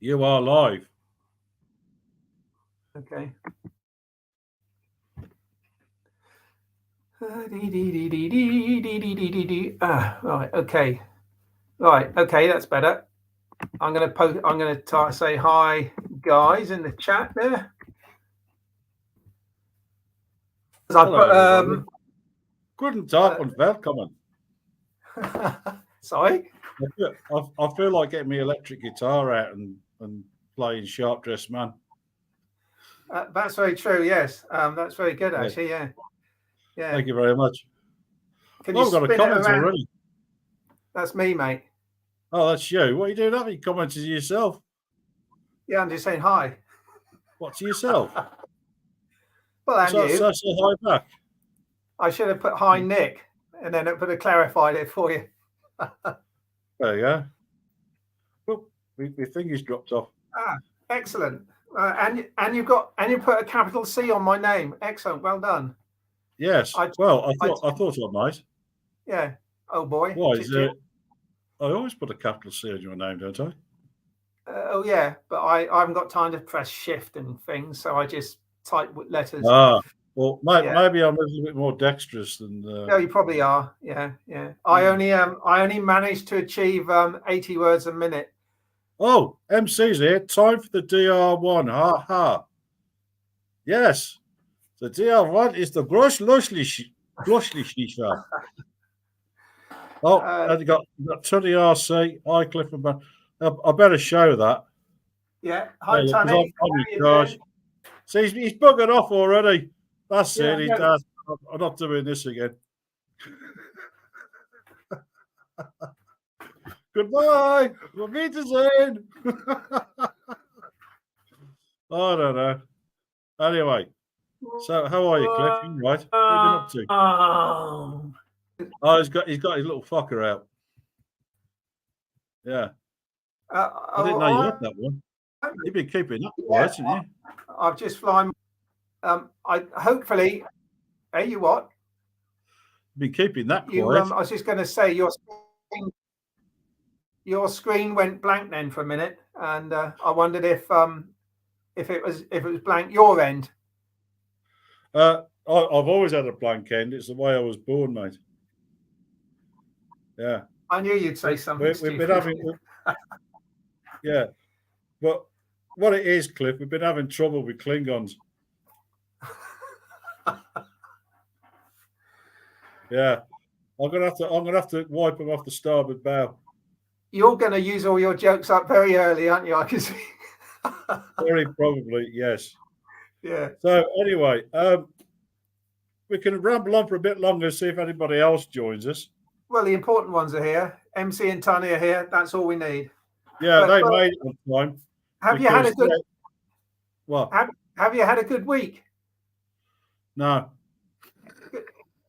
You are live. Okay. Right. Okay. Right. Okay. That's better. I'm going to post. I'm going to say hi, guys, in the chat there. Hello, everybody. Guten Tag und willkommen. Sorry. I feel like getting my electric guitar out and playing Sharp Dressed Man. That's very true. Yes. That's very good. Actually. Yeah. Yeah. Thank you very much. Can you got a comment already. That's me, mate. Oh, that's you. What are you doing up? You commented to yourself. Yeah, I'm just saying hi. What, to yourself? Well, and you. So say hi back. I should have put hi, Nick, and then it would have clarified it for you. There you go. Oh, my finger's dropped off. Excellent. And you put a capital C on my name. Excellent. Well done. Yes. I thought I might. Yeah. Oh boy. Why is it? I always put a capital C on your name, don't I? Oh yeah, but I haven't got time to press shift and things, so I just type letters. Well, maybe I'm a little bit more dexterous than. No, you probably are. Yeah. I only managed to achieve 80 words a minute. Oh, MC's here. Time for the DR1. Ha ha. Yes, the DR1 is the Groschluschliche. Oh, and you got Tony RC. Hi, Cliff and Ben. I better show that. Yeah. Hi, Tony. Gosh. See, he's buggered off already. That's it. He does. I'm not doing this again. Goodbye. We'll meet soon. I don't know. Anyway, so how are you, Cliff? You right? What have you been up to? Oh, he's got his little fucker out. Yeah. I didn't know you had that one. You've been keeping that quiet, haven't you? I've just flown. I hopefully. Hey, you what? Been keeping that quiet. I was just going to say your screen went blank then for a minute, and I wondered if it was blank your end. I've always had a blank end. It's the way I was born, mate. Yeah. I knew you'd say something. We've been having. Yeah, but what it is, Cliff, we've been having trouble with Klingons. Yeah, I'm gonna have to wipe them off the starboard bow. You're going to use all your jokes up very early, aren't you? I can see. Very probably, yes. Yeah. So anyway, we can ramble on for a bit longer, see if anybody else joins us. Well, the important ones are here. MC and Tony are here. That's all we need. Yeah, they made it on time. Have you had a good? What? Have you had a good week? No.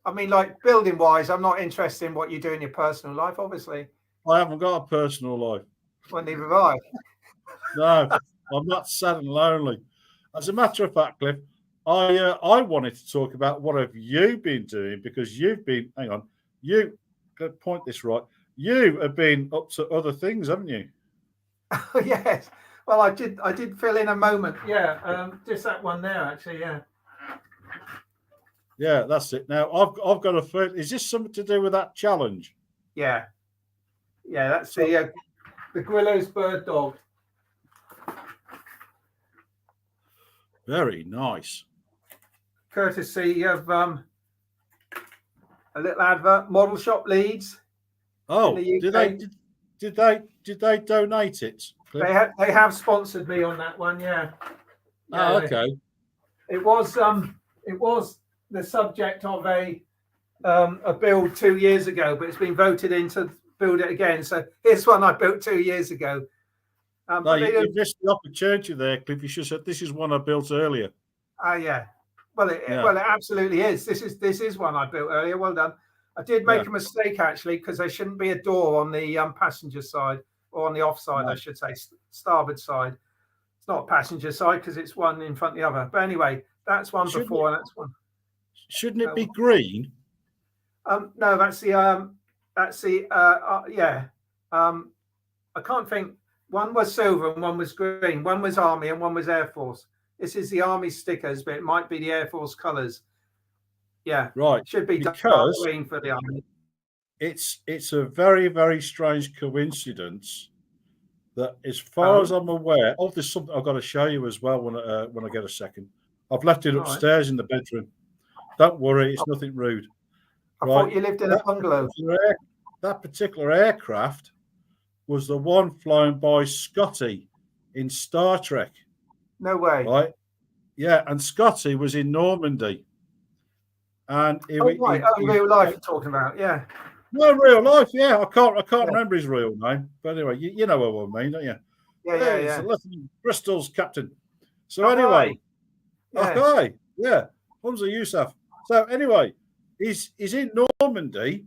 I mean, like building wise, I'm not interested in what you do in your personal life, obviously. I haven't got a personal life. Well, neither have I. No, I'm not sad and lonely. As a matter of fact, Cliff, I wanted to talk about what have you been doing, because you've been, hang on, you got to point this right. You have been up to other things, haven't you? Yes. Well, I did fill in a moment. Yeah. Just that one there, actually. Yeah. Yeah, that's it. Now I've got a feel. Is this something to do with that challenge? Yeah. Yeah, that's the Grillo's bird dog. Very nice. Courtesy of a little advert, Model Shop Leeds. Oh, did they donate it? Cliff? They have sponsored me on that one. Yeah. Oh, okay. It was the subject of a build 2 years ago, but it's been voted in to build it again. So here's one I built 2 years ago. No, you missed the opportunity there, Cliff. You should have said this is one I built earlier. Yeah. Well, it absolutely is. This is one I built earlier. Well done. I did make a mistake actually, because there shouldn't be a door on the passenger side, or on the off side, I should say, starboard side. It's not passenger side because it's one in front of the other. But anyway, that's one before, and that's one. Shouldn't it be green? No, that's the yeah. I can't think. One was silver and one was green. One was Army and one was Air Force. This is the Army stickers, but it might be the Air Force colours. Yeah, right. Should be dark Because green for the Army. it's a very, very strange coincidence that, as far as I'm aware, there's something I've got to show you as well when I get a second. I've left it upstairs in the bedroom. Don't worry, it's nothing rude. I thought you lived in a bungalow. That particular aircraft was the one flown by Scotty in Star Trek. No way. Right? Yeah, and Scotty was in Normandy. And real life you're talking about, yeah. No, real life, yeah. I can't remember his real name, but anyway, you know what I mean, don't you? Yeah. Lieutenant Bristol's captain. So anyway, okay, yeah, Hamza Yousaf. So anyway, he's in Normandy,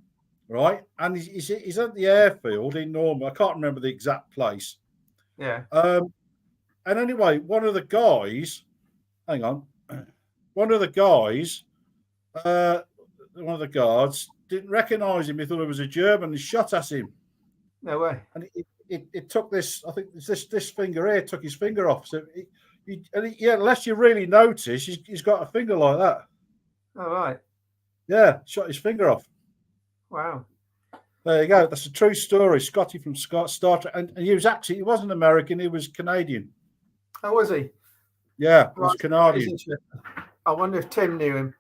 right? And he's at the airfield in Normandy. I can't remember the exact place. Yeah. And anyway, one of the guys, one of the guards didn't recognise him. He thought it was a German and shot at him. No way. And it took this, I think this finger here, took his finger off. So unless you really notice, he's got a finger like that. All right. Yeah, shot his finger off. Wow. There you go. That's a true story. Scotty from Star Trek. And he wasn't American, he was Canadian. Oh, was he? Yeah, he was Canadian. I wonder if Tim knew him.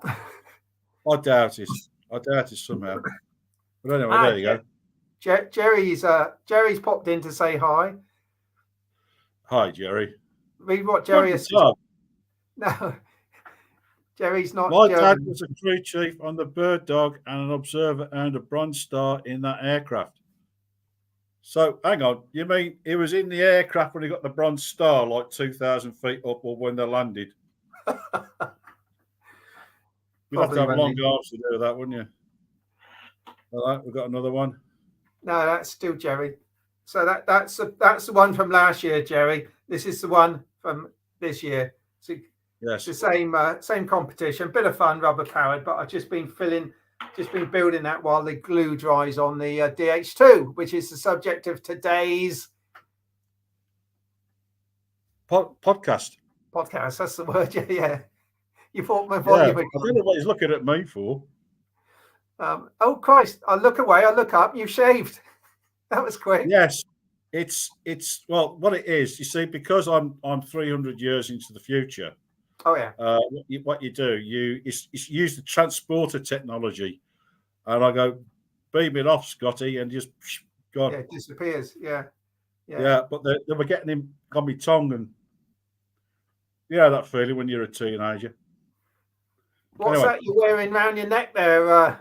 I doubt it somehow. But anyway, there you go. Jerry's popped in to say hi. Hi, Jerry. Read what Jerry has said. No, Jerry's not. My dad was a crew chief on the Bird Dog and an observer earned a Bronze Star in that aircraft. So, hang on. You mean he was in the aircraft when he got the Bronze Star, like 2,000 feet up, or when they landed? You'd have to have long arms to do that, wouldn't you? All right, we've got another one. No, that's still Jerry. So that's the one from last year, Jerry. This is the one from this year. So yes, it's the same competition. Bit of fun, rubber powered, but I've just been building that while the glue dries on the DH2, which is the subject of today's podcast. Podcast. That's the word. Yeah. You thought my volume. Yeah, I don't know what he's looking at me for. Oh Christ! I look away. I look up. You shaved. That was quick. Yes, it's well, what it is. You see, because I'm 300 years into the future. Oh yeah. What you do, you use the transporter technology, and I go, beam it off, Scotty, and just gone. Yeah, it disappears. Yeah. But they were getting him on my tongue, and that feeling when you're a teenager. What's that you're wearing around your neck there?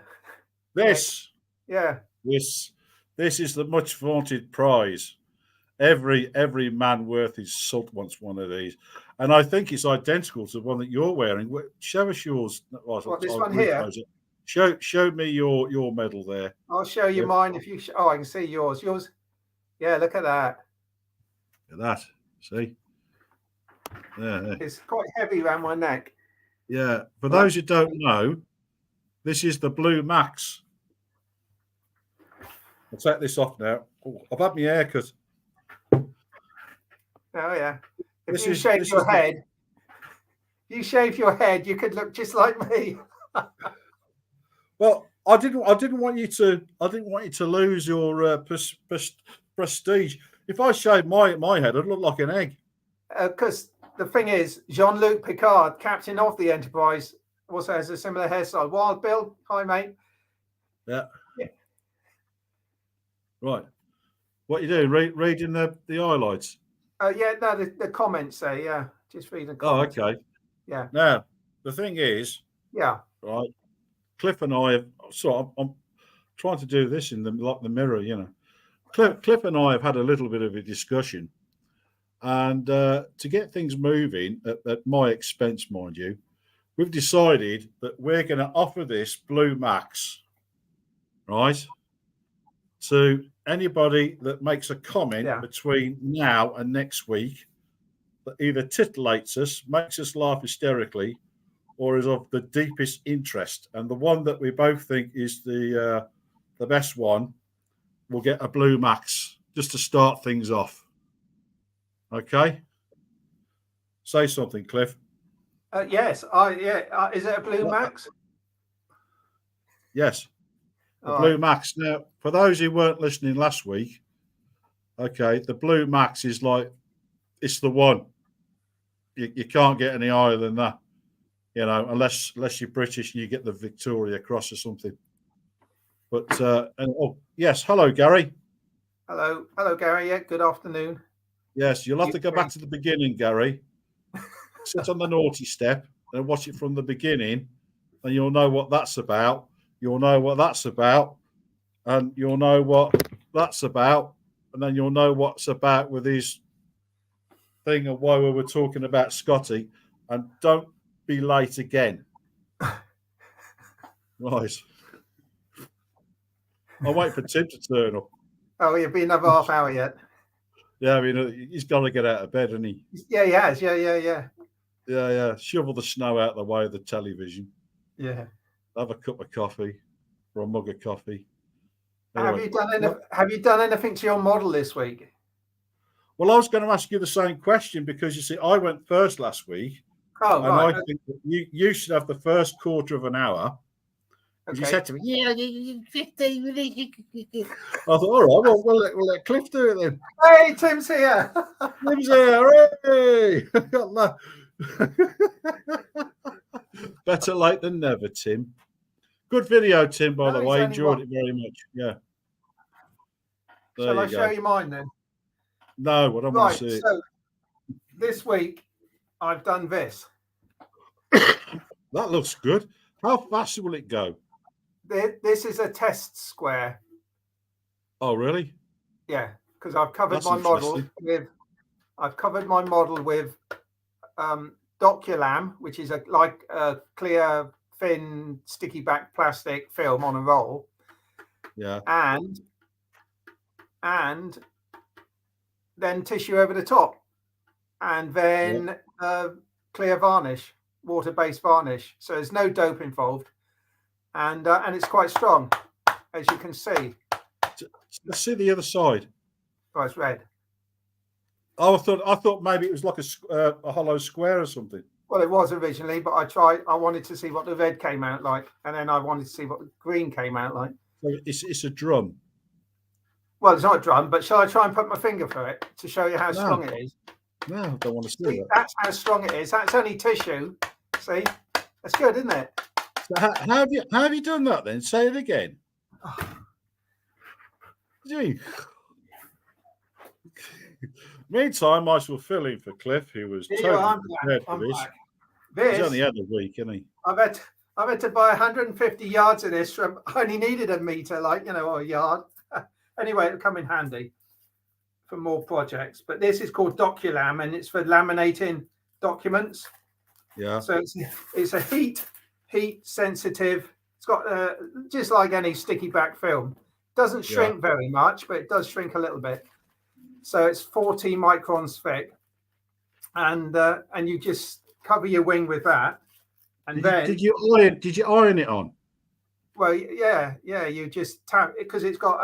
This. Yeah. This is the much vaunted prize. Every man worth his salt wants one of these, and I think it's identical to the one that you're wearing. Show us yours. What, this one here? Show me your medal there. I'll show you mine if you. I can see yours. Yours. Yeah, look at that. Look at that. See. Yeah. It's quite heavy around my neck. Yeah. For those who don't know, this is the Blue Max. I'll take this off now. I've had my hair cut. Oh yeah. If you shave your head, you could look just like me. Well, I didn't want you to lose your prestige. If I shaved my head, I'd look like an egg. Because the thing is, Jean-Luc Picard, captain of the Enterprise, also has a similar hairstyle. Wild Bill, hi mate. Yeah. Right. What you doing? Reading the highlights? The comments say, just reading comments. Oh, okay. Yeah. Now, the thing is, right, Cliff and I have I'm trying to do this in the mirror, Cliff and I have had a little bit of a discussion, and to get things moving at my expense, mind you, we've decided that we're going to offer this Blue Max, right, to anybody that makes a comment between now and next week that either titillates us, makes us laugh hysterically, or is of the deepest interest. And the one that we both think is the best one will get a Blue Max just to start things off. Okay? Say something, Cliff. Yes, is it a Blue Max? Yes, the All Blue right. Max. Now, for those who weren't listening last week, okay, the Blue Max is like, it's the one. You can't get any higher than that, unless you're British and you get the Victoria Cross or something. But yes, hello, Gary. Hello, Gary. Yeah, good afternoon. Yes, you'll have to go back to the beginning, Gary. Sit on the naughty step and watch it from the beginning, and you'll know what that's about. You'll know what that's about, and you'll know what that's about, and then you'll know what's about with his thing and why we were talking about Scotty. And don't be late again. Right. I'll wait for Tim to turn up. Oh, you've been another half hour yet? Yeah, I mean, he's got to get out of bed, hasn't he? Yeah, he has. Yeah. Yeah. Shovel the snow out of the way of the television. Yeah. Have a cup of coffee or a mug of coffee. Anyway, have you done anything to your model this week? Well, I was going to ask you the same question because, you see, I went first last week. Oh, and right. I think that you should have the first quarter of an hour. Okay. You said to me, yeah, 15 minutes. I thought, all right, we'll let Cliff do it then. Hey, Tim's here. Tim's here. Hey! Better late than never, Tim. Good video, Tim, by the way. Enjoyed it very much. Yeah. Shall I show you mine then? No, I don't want to see it. So this week I've done this. That looks good. How fast will it go? This is a test square. Oh, really? Yeah, because I've covered my model with Doculam, which is like a clear, thin, sticky back plastic film on a roll. Yeah. And then tissue over the top, and then clear varnish, water-based varnish. So there's no dope involved, and it's quite strong, as you can see. Let's see the other side. Oh, it's red. Oh, I thought maybe it was like a hollow square or something. Well, it was originally, but I wanted to see what the red came out like, and then I wanted to see what the green came out like. So it's a drum. Well, it's not a drum, but shall I try and put my finger through it to show you how strong it is? No, I don't want to see that. That's how strong it is. That's only tissue. See? That's good, isn't it? So how have you done that then? Say it again. Gee. Meantime, I shall fill in for Cliff, who was totally prepared for this. He's only had a week, isn't he? I've had to buy 150 yards of this from. I only needed a meter, or a yard. Anyway, it'll come in handy for more projects. But this is called Doculam, and it's for laminating documents. Yeah. So it's a heat sensitive. It's got just like any sticky back film. Doesn't shrink very much, but it does shrink a little bit. So it's 40 microns thick, and you just cover your wing with that. And did you iron it on? Well, yeah. You just tap it because it's got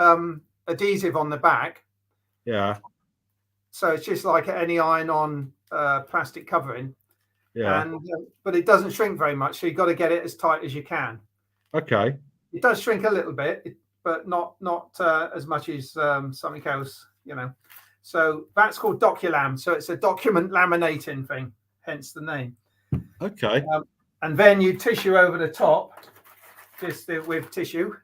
adhesive on the back. Yeah. So it's just like any iron-on plastic covering. Yeah. And but it doesn't shrink very much, so you've got to get it as tight as you can. Okay. It does shrink a little bit, but not as much as something else, So that's called Doculam. So it's a document laminating thing, hence the name. Okay. And then you tissue over the top, just with tissue.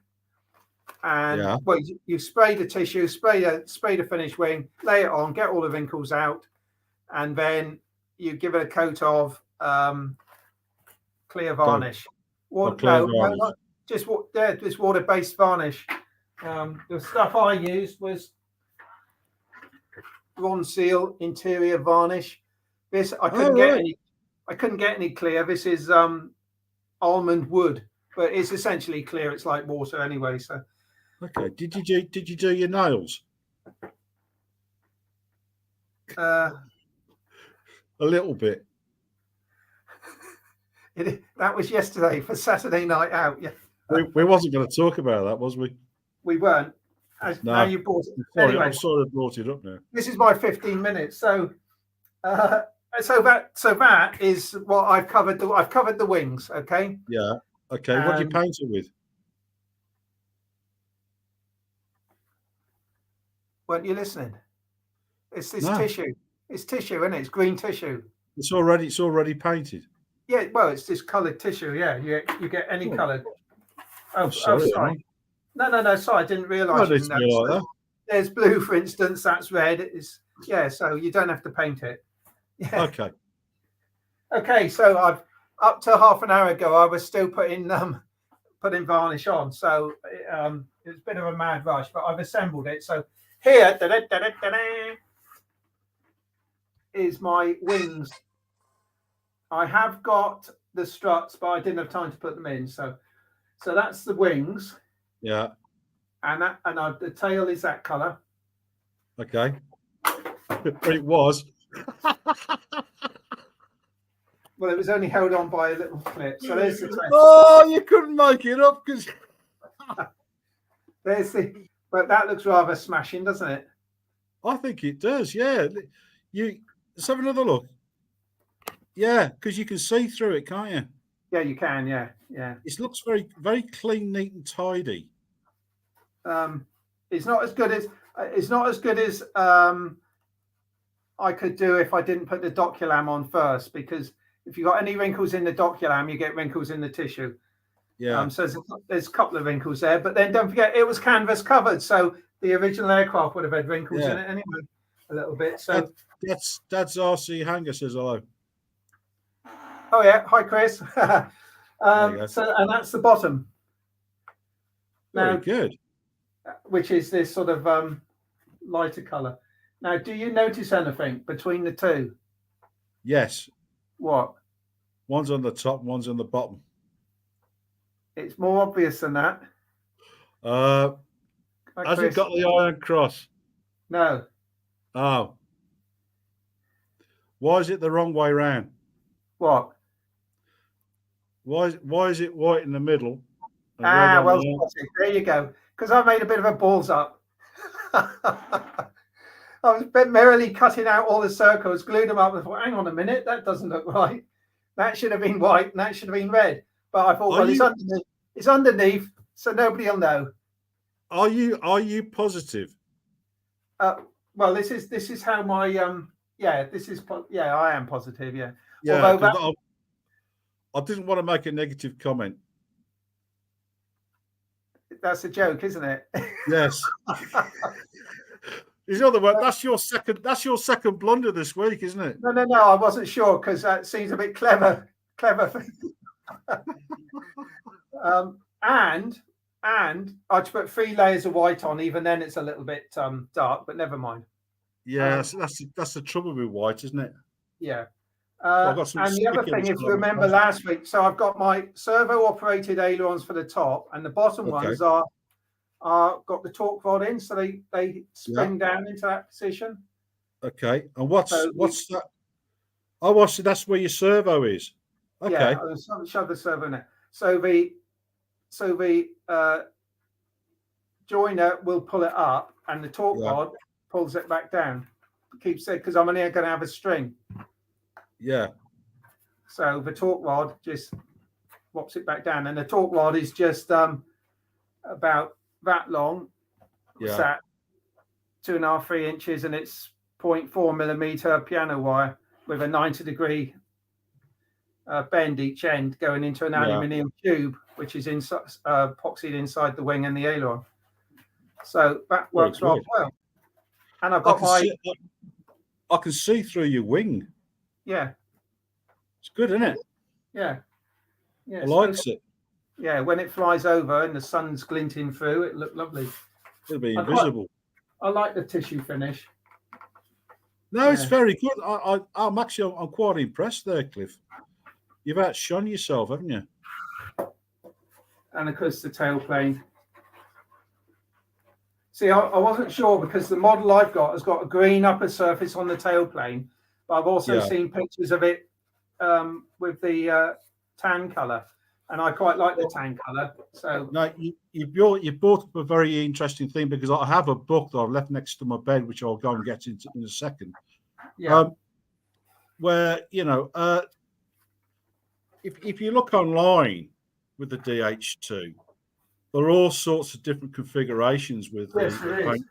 And you spray the tissue, spray the finished wing, lay it on, get all the wrinkles out, and then you give it a coat of clear varnish. Just water-based varnish. The stuff I used was Ronseal interior varnish. This I couldn't get any clear. This is almond wood, but it's essentially clear. It's like water anyway. So. Okay. Did you do your nails? A little bit. That was yesterday for Saturday night out. Yeah. We wasn't going to talk about that, was we? We weren't. Now you brought it. Sorry, Anyway, I've sort of brought it up now. this is my 15 minutes. So that is what I've covered. I've covered the wings. Okay. Yeah. Okay. What do you paint it with? Weren't you listening? It's this tissue. It's tissue, isn't it? It's green tissue. It's already painted. Yeah. Well, it's this coloured tissue. Yeah. You get any coloured. Oh, sorry. No. Sorry, I didn't realise. There's blue, for instance. That's red. So you don't have to paint it. Yeah. Okay. Okay. So I've up to half an hour ago, I was still putting varnish on. So it was a bit of a mad rush, but I've assembled it. So here is my wings. I have got the struts, but I didn't have time to put them in. So that's the wings. Yeah. And the tail is that colour. Okay. It was. Well, it was only held on by a little clip. So there's the tail. Oh, you couldn't make it up because but that looks rather smashing, doesn't it? I think it does. Yeah. Let's have another look. Yeah, because you can see through it, can't you? Yeah, you can. Yeah. It looks very, very clean, neat, and tidy. It's not as good as I could do if I didn't put the doculam on first, because if you got any wrinkles in the doculam, you get wrinkles in the tissue. Yeah. So there's a couple of wrinkles there, but then don't forget it was canvas covered, so the original aircraft would have had wrinkles in it anyway, a little bit. So that's RC Hanger says hello. Oh yeah, hi Chris. So and that's the bottom. Very good. Which is this sort of lighter colour. Now, do you notice anything between the two? Yes. What? One's on the top, one's on the bottom. It's more obvious than that. Has it got the iron cross? No. Oh. Why is it the wrong way round? What? Why is it white in the middle? Well, there you go. Because I made a bit of a balls up. I was merrily cutting out all the circles, glued them up, and thought, hang on a minute, that doesn't look right. That should have been white, and that should have been red. But I thought, it's underneath, so nobody will know. Are you positive? Well, this is how my I am positive. Yeah. Yeah. I didn't want to make a negative comment. That's a joke, isn't it? Yes. In other words, that's your second blunder this week, isn't it? No. I wasn't sure because that seems a bit clever. And I'd put 3 layers of white on. Even then, it's a little bit dark, but never mind. Yeah, that's the trouble with white, isn't it? Yeah. I've got and the other thing, if you remember last week, so I've got my servo-operated ailerons for the top, and the bottom ones are got the torque rod in, so they spin down into that position. Okay, and what's that? Oh, so that's where your servo is. Okay, yeah, I'll shove the servo in there. So the joiner will pull it up, and the torque rod pulls it back down. Keeps it because I'm only going to have a string. Yeah. So the torque rod just whops it back down, and the torque rod is just about that long. What's that? 2.5, 3 inches, and it's 0.4 millimeter piano wire with a 90-degree bend each end going into an aluminium tube, which is epoxied inside the wing and the aileron. So that works rather well. And I've got I can see through your wing. Yeah. It's good, isn't it? Yeah. Yeah. I likes it. Yeah, when it flies over and the sun's glinting through, it looked lovely. It'll be invisible. I like the tissue finish. No, it's very good. I'm quite impressed there, Cliff. You've outshone yourself, haven't you? And of course, the tailplane. See, I wasn't sure because the model I've got has got a green upper surface on the tailplane, but I've also seen pictures of it with the tan colour. and I quite like the tan colour. So no, you brought up a very interesting thing, because I have a book that I've left next to my bed, which I'll go and get into in a second. yeah, Where if you look online with the DH2, there are all sorts of different configurations with the paint.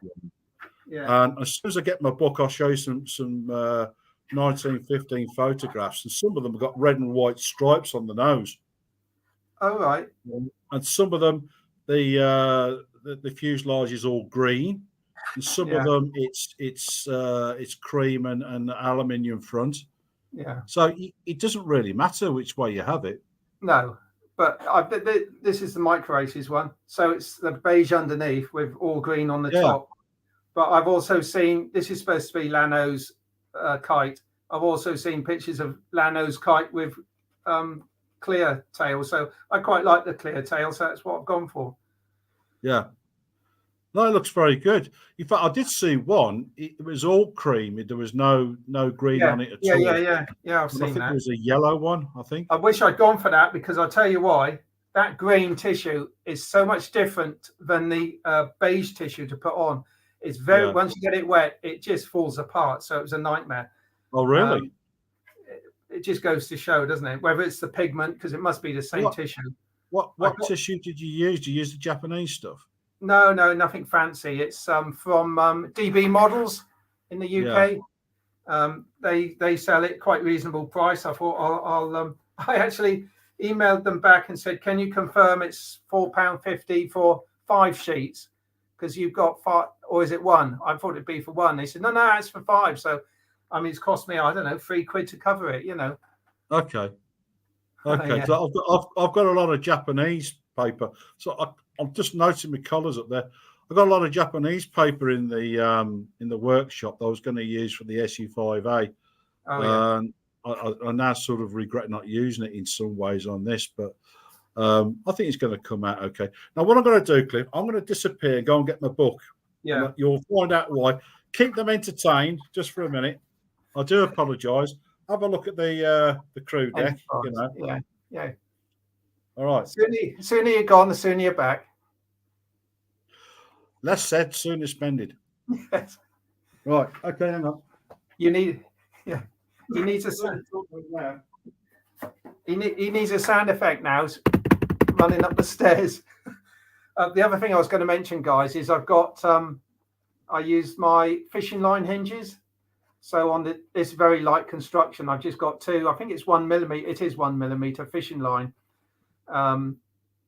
Yeah. And as soon as I get my book, I'll show you some 1915 photographs, and some of them have got red and white stripes on the nose. Oh, right. And some of them, the fuselage is all green, and some of them it's cream and aluminium front. Yeah. So it doesn't really matter which way you have it. No, but this is the Micro Aces one. So it's the beige underneath with all green on the top. But I've also seen, this is supposed to be Lano's kite. I've also seen pictures of Lano's kite with clear tail. So I quite like the clear tail. So that's what I've gone for. Yeah. No, it looks very good. In fact, I did see one. It was all cream. There was no green on it at all. Yeah. I've seen that. I think it was a yellow one, I think. I wish I'd gone for that, because I'll tell you why. That green tissue is so much different than the beige tissue to put on. It's very, once you get it wet, it just falls apart. So it was a nightmare. Oh, really? It just goes to show, doesn't it? Whether it's the pigment, because it must be the same tissue. What tissue did you use? Did you use the Japanese stuff? No, nothing fancy. It's from DB Models in the UK. They sell it quite reasonable price. I thought I actually emailed them back and said, can you confirm it's £4.50 for 5 sheets? Because you've got 5, or is it 1? I thought it'd be for 1. They said, no, it's for 5. So, I mean, it's cost me, I don't know, £3 to cover it, you know. Okay. So I've got a lot of Japanese paper. So I'm just noticing the colours up there. I've got a lot of Japanese paper in the workshop that I was going to use for the SU5A. I now sort of regret not using it in some ways on this, but I think it's going to come out okay. Now, what I'm going to do, Cliff, I'm going to disappear and go and get my book. Yeah. You'll find out why. Keep them entertained just for a minute. I do apologise. Have a look at the crew deck. You know. Yeah. All right. Sooner you're gone, the sooner you're back. Less said, sooner spended. Yes. Right. Okay, hang on. He needs a sound effect now, running up the stairs. The other thing I was going to mention, guys, is I've got I used my fishing line hinges. So on this very light construction, I've just got 2. I think it's 1 millimeter. It is 1 millimeter fishing line, and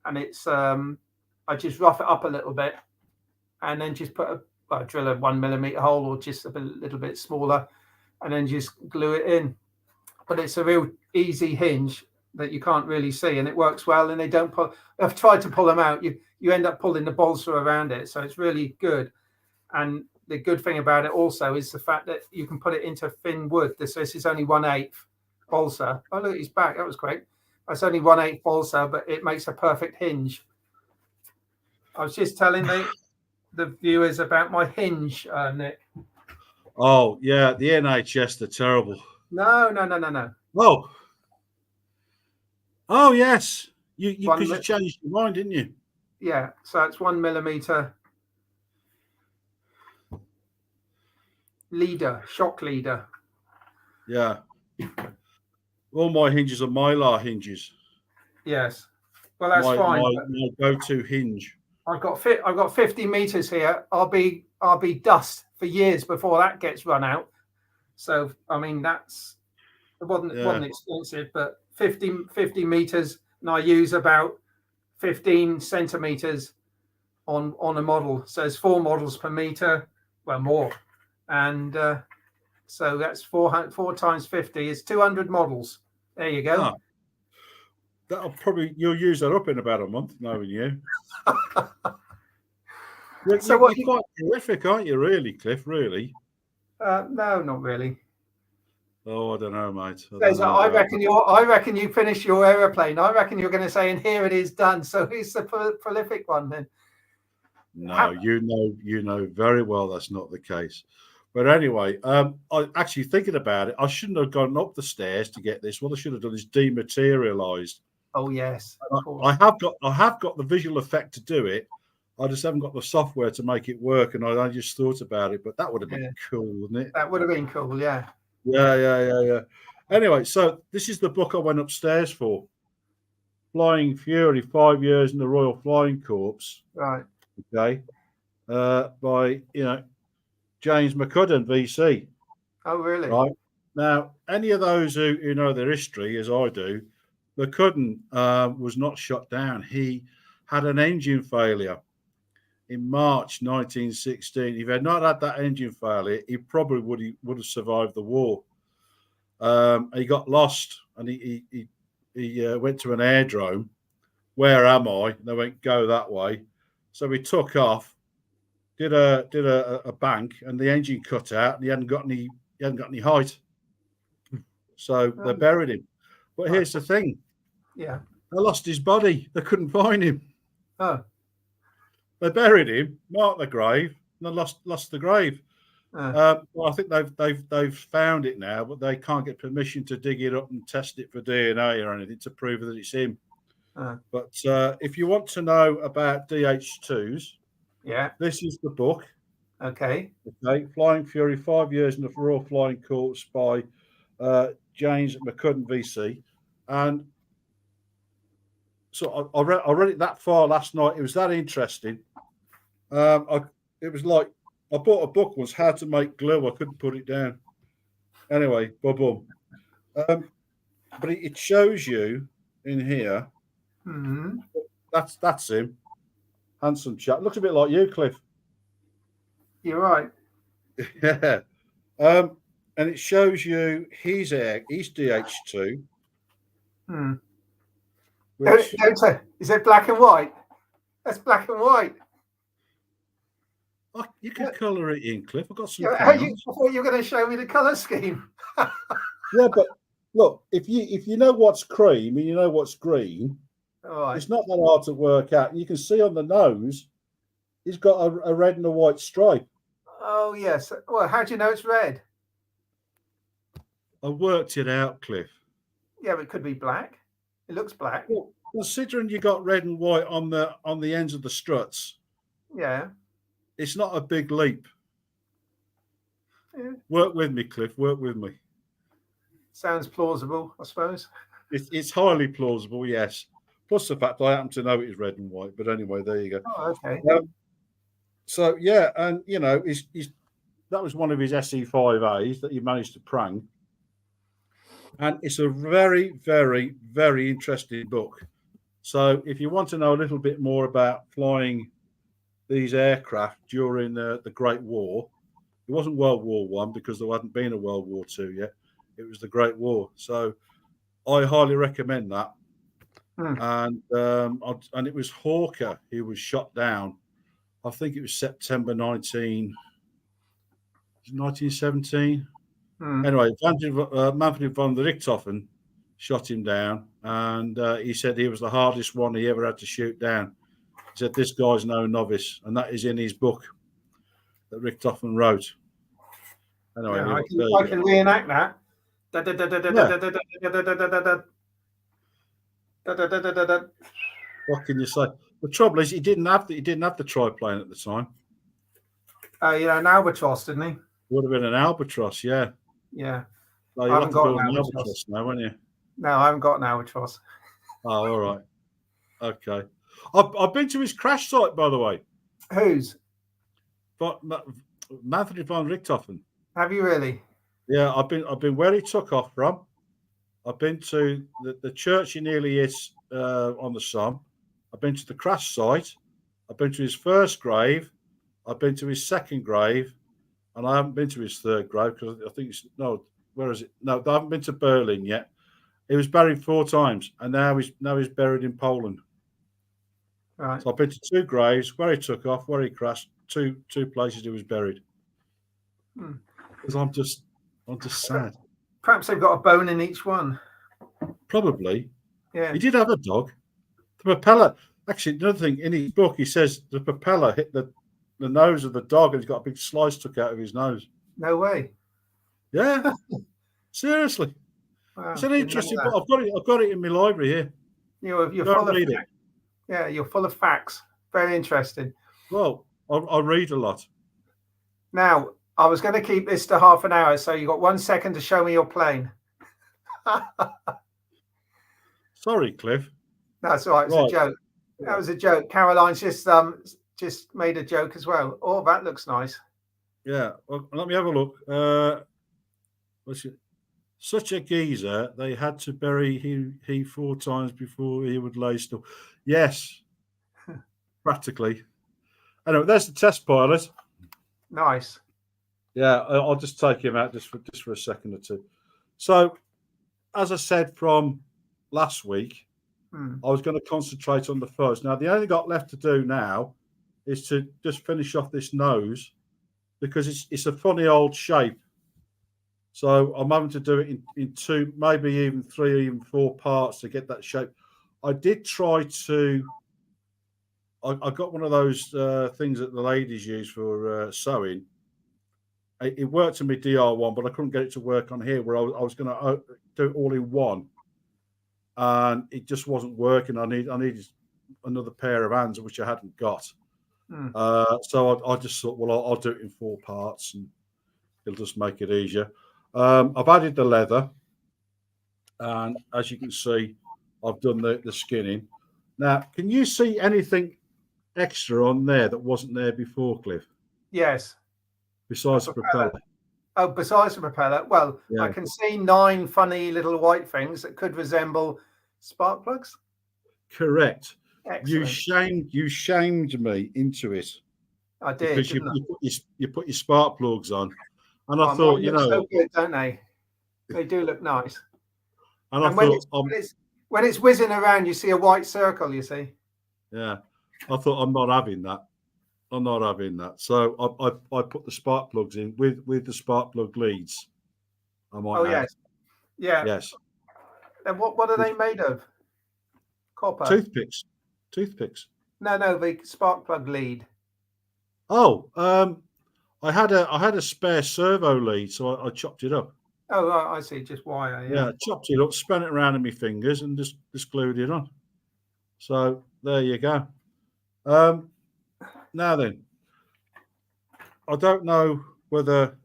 it's I just rough it up a little bit, and then just drill a 1 millimeter hole, or just a little bit smaller, and then just glue it in. But it's a real easy hinge that you can't really see, and it works well. And they don't pull. I've tried to pull them out. You end up pulling the balsa around it, so it's really good. And the good thing about it also is the fact that you can put it into thin wood. This is only 1/8 balsa. Oh, look, he's back. That was great. That's only 1/8 balsa, but it makes a perfect hinge. I was just telling the viewers about my hinge, Nick. Oh, yeah, the NHS, they're terrible. No. Oh, yes. Because you changed your mind, didn't you? Yeah, so it's 1 millimeter leader, shock leader. Yeah. All my hinges are Mylar hinges. Yes. Well, that's fine. My go-to hinge. I've got 50 meters here. I'll be dust for years before that gets run out. So I mean, it wasn't expensive, but 50 meters, and I use about 15 centimeters on a model. So it's 4 models per meter, well, more, and so that's 4 times 50 is 200 models. There you go. You'll use that up in about a month, knowing you. You're quite terrific, aren't you? Really, Cliff? Really? No, not really. Oh, I don't know, mate. I reckon you finished your aeroplane. I reckon you're going to say, and here it is done. So who's the prolific one then? No, you know very well that's not the case. But anyway, I actually thinking about it, I shouldn't have gone up the stairs to get this. What I should have done is dematerialized. Oh yes, of course. I have got the visual effect to do it. I just haven't got the software to make it work, and I just thought about it. But that would have been cool, wouldn't it? That would have been cool, yeah. Yeah. Anyway, so this is the book I went upstairs for. Flying Fury, 5 years in the Royal Flying Corps. Right. Okay. By James McCudden, VC. Oh, really? Right. Now, any of those who know their history, as I do, McCudden was not shot down. He had an engine failure in March 1916. If he had not had that engine failure, he probably would have survived the war. He got lost, and he went to an airdrome. Where am I? They went, go that way. So he took off, did a bank, and the engine cut out, and he hadn't got any height. So they buried him. But here's the thing. Yeah. They lost his body. They couldn't find him. Oh. They buried him, marked the grave, and they lost the grave. Well, I think they've found it now, but they can't get permission to dig it up and test it for DNA or anything to prove that it's him. But if you want to know about DH2s, this is the book. Okay. Flying Fury, 5 years in the Royal Flying Corps by James McCudden, VC. And so I read it that far last night. It was that interesting. It was like I bought a book once, How to Make Glue. I couldn't put it down. Anyway, boom. But it shows you in here. Mm-hmm. That's him. Handsome chap. Looks a bit like you, Cliff. You're right. Yeah. And it shows you he's DH2. Which... Is it black and white? That's black and white. You can colour it in, Cliff. I've got some. I thought you were going to show me the colour scheme. Yeah, but look, if you know what's cream and you know what's green, it's not that hard to work out. You can see on the nose, he's got a red and a white stripe. Oh yes. Well, how do you know it's red? I worked it out, Cliff. Yeah, but it could be black. It looks black. Well, considering you got red and white on the ends of the struts. Yeah. It's not a big leap. Yeah. Work with me, Cliff. Work with me. Sounds plausible, I suppose. It's highly plausible, yes. Plus the fact I happen to know it is red and white. But anyway, there you go. Oh, okay. So yeah, and he's that was one of his SE5As that he managed to prang. And it's a very, very, very interesting book. So if you want to know a little bit more about flying these aircraft during the Great War, it wasn't World War One because there hadn't been a World War Two yet. It was the Great War. So I highly recommend that. And it was Hawker who was shot down. I think it was September 1917. Anyway, Manfred von der Richthofen shot him down, and he said he was the hardest one he ever had to shoot down. He said, this guy's no novice, and that is in his book that Richthofen wrote. Anyway, I can reenact that. What can you say? The trouble is, he didn't have the triplane at the time. An albatross, didn't he? Would have been an albatross, yeah. Yeah. No, you have to build an albatross now, won't you? No, I haven't got an albatross. Oh, all right. Okay. I've been to his crash site, by the way. Whose? Manfred von Richthofen. Have you really? Yeah, I've been where he took off from. I've been to the church he nearly is on the Somme. I've been to the crash site. I've been to his first grave. I've been to his second grave, and I haven't been to his third grave because I think where is it? No, I haven't been to Berlin yet. He was buried 4 times, and now he's buried in Poland. Right. So I've been to 2 graves, where he took off, where he crashed, two places he was buried. Because I'm just sad. Perhaps they've got a bone in each one. Probably. Yeah. He did have a dog. The propeller. Actually, another thing in his book, he says the propeller hit the nose of the dog, and he's got a big slice took out of his nose. No way. Yeah. Seriously. Wow, it's an interesting book. I've got it in my library here. You're Go full and of read it. yeah, you're full of facts. Very interesting. Well, I read a lot. Now, I was going to keep this to half an hour, so you got 1 second to show me your plane. Sorry, Cliff. That's all right. It's a joke. That was a joke. Caroline's just made a joke as well. Oh, that looks nice. Yeah. Well, let me have a look. Such a geezer, they had to bury he 4 times before he would lay still. Yes, practically. Anyway, there's the test pilot. Nice. Yeah, I'll just take him out just for a second or two. So, as I said from last week, I was going to concentrate on the first. Now, the only got left to do now is to just finish off this nose because it's a funny old shape. So I'm having to do it in 2, maybe even 3, even 4 parts to get that shape. I did try to. I got one of those things that the ladies use for sewing. It worked on my DR1, but I couldn't get it to work on here where I was going to do it all in one, and it just wasn't working. I needed another pair of hands, which I hadn't got. So I just thought, well, I'll do it in 4 parts, and it'll just make it easier. I've added the leather, and as you can see, I've done the skinning. Now, can you see anything extra on there that wasn't there before, Cliff? Yes. Besides the propeller. Oh, besides the propeller. Well, yeah. I can see 9 funny little white things that could resemble spark plugs. Correct. Excellent. You shamed me into it. I did. Because you put your spark plugs on. And I thought, so good, don't they? They do look nice. And when it's whizzing around, you see a white circle, you see. Yeah. I thought, I'm not having that. I'm not having that. So I put the spark plugs in with the spark plug leads. I might add. Yes. Yeah. Yes. And what are they made of? Copper. Toothpicks. No, the spark plug lead. Oh, I had a spare servo lead, so I chopped it up. Oh, I see. Just wire. Yeah, chopped it up, spun it around in my fingers, and just glued it on. So there you go. Now then, I don't know whether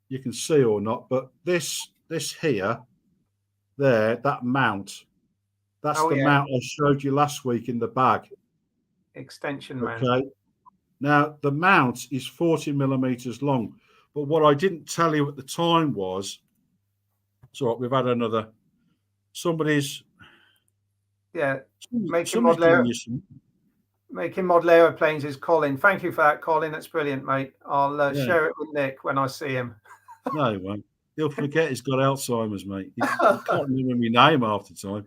you can see or not, but this here, that mount, that's the mount I showed you last week in the bag. Extension mount. Okay. Now, the mount is 40 millimeters long, but what I didn't tell you at the time was, it's all right, we've had another, somebody's... Yeah, making model aeroplanes is Colin. Thank you for that, Colin. That's brilliant, mate. I'll share it with Nick when I see him. No, he won't. He'll forget he's got Alzheimer's, mate. He can't remember my name half the time.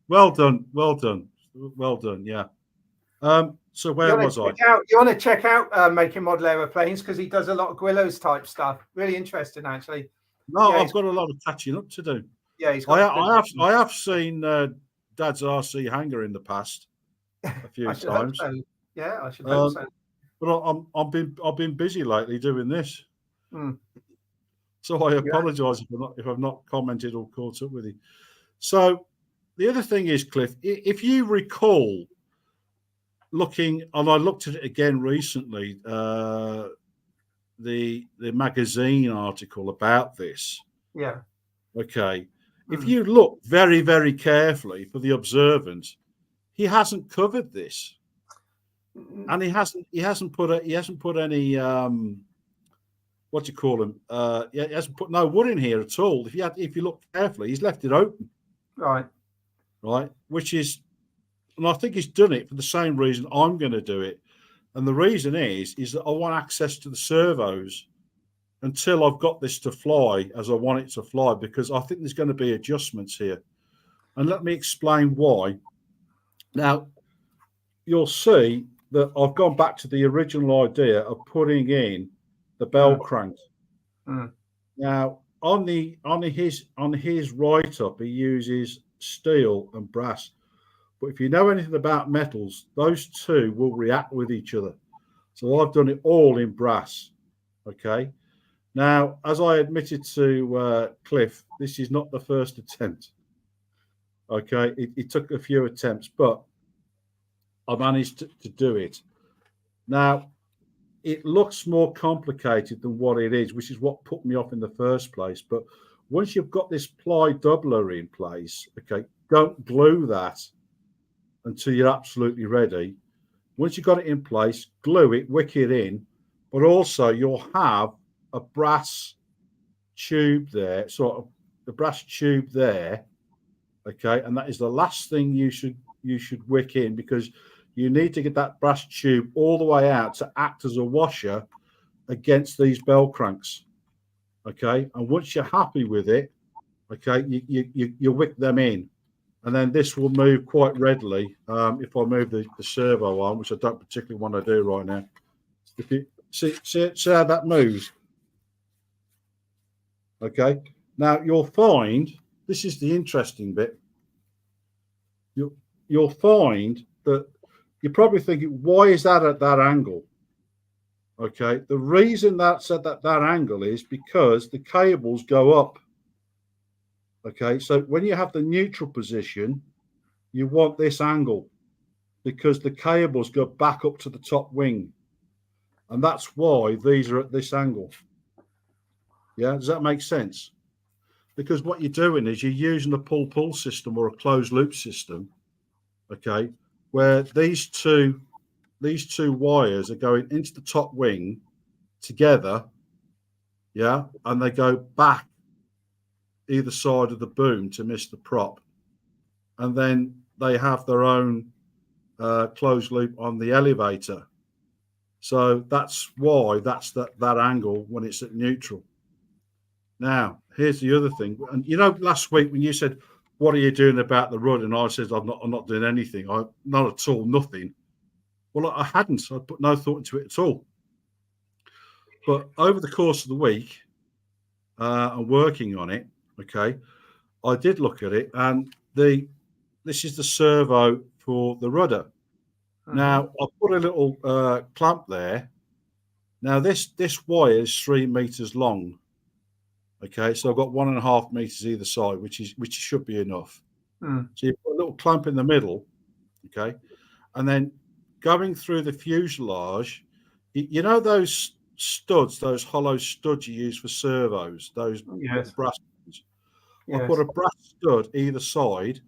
Well done. Yeah. So where was I? You want to check out making model aeroplanes because he does a lot of Gwillows type stuff. Really interesting, actually. No, I've got a lot of catching up to do. Yeah, I have seen Dad's RC hangar in the past a few times. So. Yeah, I should hope so. But I've been busy lately doing this. So I apologise if I've not commented or caught up with you. So the other thing is, Cliff, if you recall, looking, and I looked at it again recently, the magazine article about this. Yeah. Okay. If you look very, very carefully for the observant, he hasn't covered this, and he hasn't put any what do you call him? He hasn't put no wood in here at all. If you look carefully, he's left it open. Right. Which is, and I think he's done it for the same reason I'm going to do it, and the reason is that I want access to the servos until I've got this to fly as I want it to fly, because I think there's going to be adjustments here. And let me explain why. Now, you'll see that I've gone back to the original idea of putting in the bell crank. Now, on his write-up, he uses steel and brass. But if you know anything about metals, those two will react with each other. So I've done it all in brass. Okay. Now, as I admitted to Cliff, this is not the first attempt. Okay, it took a few attempts, but I managed to do it. Now, it looks more complicated than what it is, which is what put me off in the first place. But once you've got this ply doubler in place, okay, don't glue that until you're absolutely ready. Once you've got it in place, glue it, wick it in, but also you'll have a brass tube there, sort of the brass tube there, okay, and that is the last thing you should wick in, because you need to get that brass tube all the way out to act as a washer against these bell cranks, okay. And once you're happy with it, okay, you wick them in, and then this will move quite readily. If I move the servo on, which I don't particularly want to do right now. If you see how that moves, okay. Now you'll find, this is the interesting bit. You'll find that you're probably thinking, why is that at that angle? Okay, the reason that's at that angle is because the cables go up. Okay, so when you have the neutral position, you want this angle because the cables go back up to the top wing. And that's why these are at this angle. Yeah, does that make sense? Because what you're doing is you're using a pull-pull system or a closed loop system, okay, where these two wires are going into the top wing together, yeah, and they go back either side of the boom to miss the prop, and then they have their own closed loop on the elevator. So that's why that's that angle when it's at neutral. Now, here's the other thing. And you know, last week when you said, what are you doing about the rud? And I said, I'm not doing anything. Not at all, nothing. Well, I hadn't. I put no thought into it at all. But over the course of the week, and working on it, okay, I did look at it, and this is the servo for the rudder. Now, I put a little clamp there. Now, this wire is 3 meters long. Okay, so I've got 1.5 meters either side, which should be enough. So you put a little clamp in the middle, okay, and then going through the fuselage, you know those studs, those hollow studs you use for servos, those brass ones. Yes. I put a brass stud either side,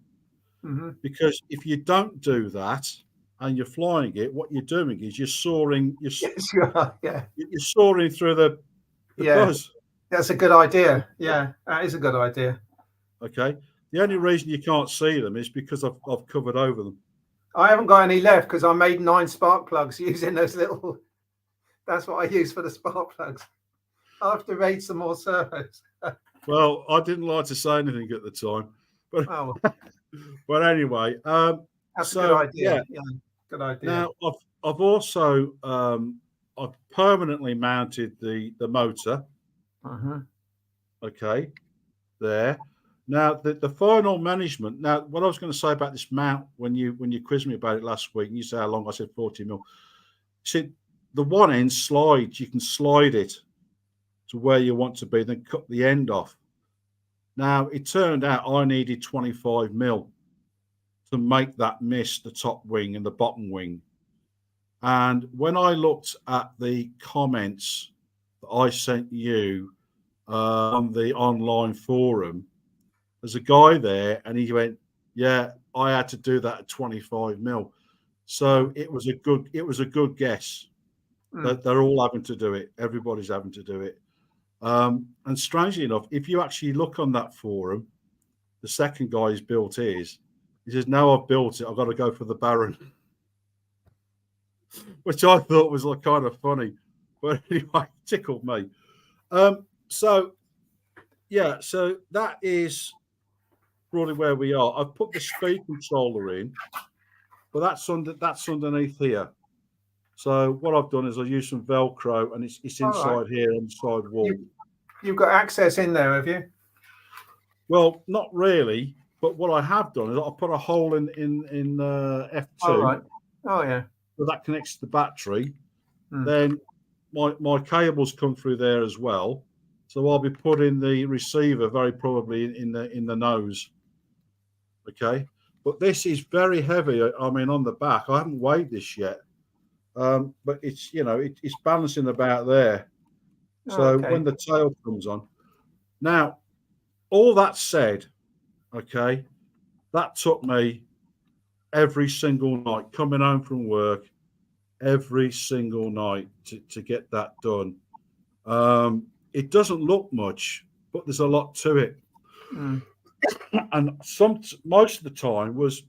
because if you don't do that and you're flying it, what you're doing is you're soaring. You're soaring through the buzz. That's a good idea. Yeah, that is a good idea. Okay. The only reason you can't see them is because I've covered over them. I haven't got any left because I made 9 spark plugs using those little. That's what I use for the spark plugs. I'll have to raid some more servos. Well, I didn't like to say anything at the time, but but anyway, that's a good idea. Yeah, good idea. Now I've also I've permanently mounted the motor. Okay, there. Now the final management. Now, what I was going to say about this mount when you quizzed me about it last week, and you say how long, I said 40 mil. See, the one end slides. You can slide it to where you want to be, then cut the end off. Now it turned out I needed 25 mil to make that miss the top wing and the bottom wing. And when I looked at the comments that I sent you on the online forum, there's a guy there, and he went, "Yeah, I had to do that at 25 mil." So it was a good guess. That they're all having to do it. Everybody's having to do it. And strangely enough, if you actually look on that forum, the second guy who's built his, he says, "No, I've built it. I've got to go for the Baron," which I thought was like kind of funny, but anyway, tickled me. So that is really where we are. I've put the speed controller in, but that's underneath here. So what I've done is I used some Velcro, and it's inside here on the side wall. You've got access in there, have you? Well, not really, but what I have done is I put a hole in F2. Oh, right. Oh, yeah. So that connects to the battery. Then my cables come through there as well. So I'll be putting the receiver very probably in the nose. Okay, but this is very heavy. I mean, on the back, I haven't weighed this yet, but it's it's balancing about there. So when the tail comes on, now all that said, okay, that took me every single night coming home from work, every single night to get that done. It doesn't look much, but there's a lot to it. And most of the time was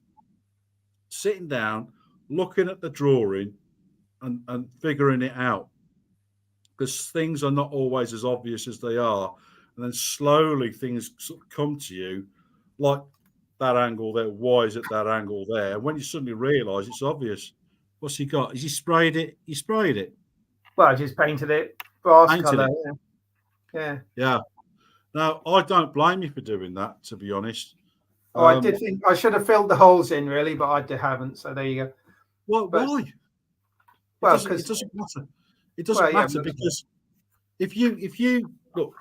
sitting down, looking at the drawing and figuring it out, because things are not always as obvious as they are. And then slowly things sort of come to you, like that angle there. Why is it that angle there? And when you suddenly realise it's obvious, what's he got? Is he sprayed it? He sprayed it. Well, I just painted it brass colour. Yeah. Now, I don't blame you for doing that, to be honest. Oh, I did think I should have filled the holes in, really, but I haven't. So there you go. Well, why? Well, it doesn't matter. It doesn't matter because if you look,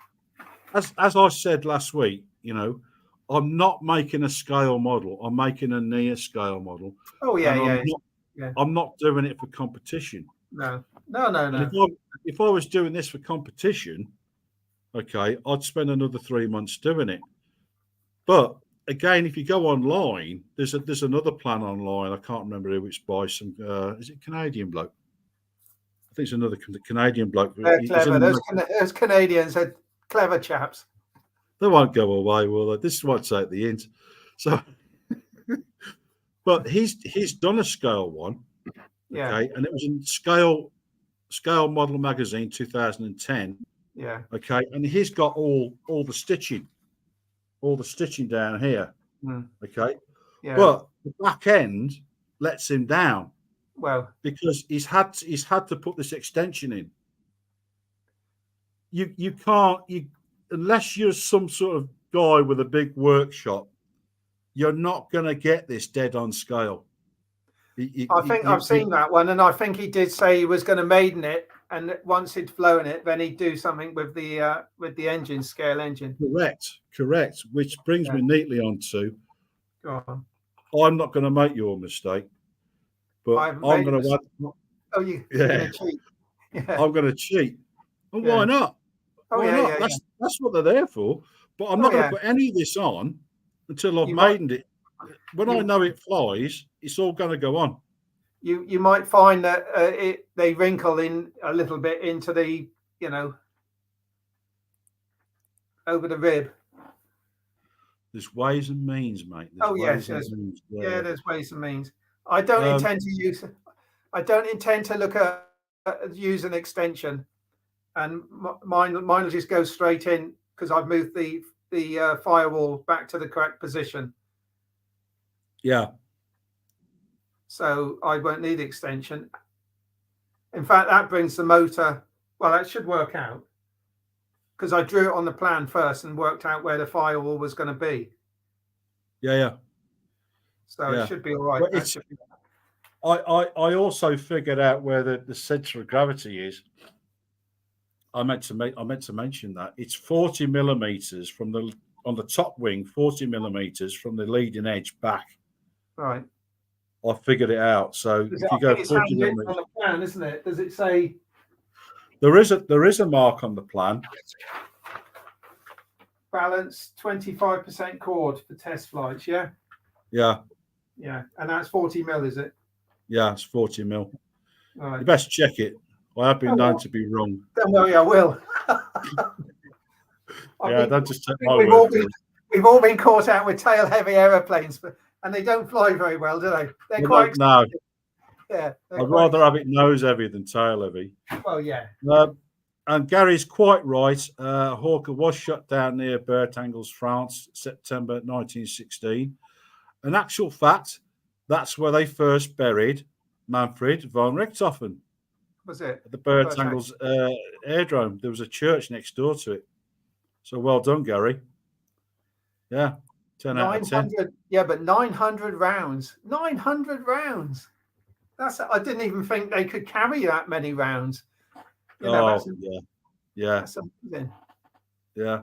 as I said last week, I'm not making a scale model. I'm making a near scale model. Oh yeah, I'm not doing it for competition. No. And if I was doing this for competition, okay, I'd spend another 3 months doing it. But again, if you go online, there's another plan online. I can't remember who it's by. Some is it Canadian bloke? I think it's another Canadian bloke. They're clever. Those Canadians are clever chaps. They won't go away, will they? This is what's at the end. So, but he's done a scale one, okay, and it was in Scale Model Magazine 2010. Yeah. Okay, and he's got all the stitching down here. Okay. Yeah. But the back end lets him down. Well, because he's had to put this extension in. You can't unless you're some sort of guy with a big workshop, you're not going to get this dead on scale. I think I've seen that one, and I think he did say he was going to maiden it, and once he'd flown it, then he'd do something with the engine, scale engine. Correct. Which brings me neatly on to. Go on. I'm not going to make your mistake, but I'm going to. Oh, you're going to cheat. Yeah. I'm going to cheat. Well, why not? Why not? That's what they're there for. But I'm not going to put any of this on until I've maidened it. When I know it flies, it's all going to go on. You might find that they wrinkle in a little bit into the over the rib. There's ways and means, mate. There's ways and means. I don't intend to look at use an extension, and mine will just go straight in because I've moved the firewall back to the correct position. Yeah. So I won't need extension. In fact, that brings the motor. Well, that should work out because I drew it on the plan first and worked out where the firewall was going to be. Yeah. So it should be all right. I also figured out where the center of gravity is. I meant to mention that it's 40 millimeters on the top wing, 40 millimeters from the leading edge back. Right. I figured it out. So if you go 40 millimeters on the plan, isn't it? Does it say? There is a mark on the plan. Balance 25% chord for test flights. Yeah. Yeah. Yeah, and that's 40 mil, is it? Yeah, it's 40 mil. Right. You best check it. I have been known to be wrong. Don't worry, I will. Don't just take my word for it. We've all been caught out with tail heavy aeroplanes, and they don't fly very well, do they? They're quite expensive. No. Yeah. I'd rather have it nose heavy than tail heavy. Well, yeah. And Gary's quite right. Hawker was shut down near Bertangles, France, September 1916. In actual fact, that's where they first buried Manfred von Richthofen. Was it? At the Bertangles airdrome. There was a church next door to it. So well done, Gary. Yeah. 10 out of 10. Yeah, but 900 rounds. 900 rounds. I didn't even think they could carry that many rounds. Yeah. That's amazing. Yeah.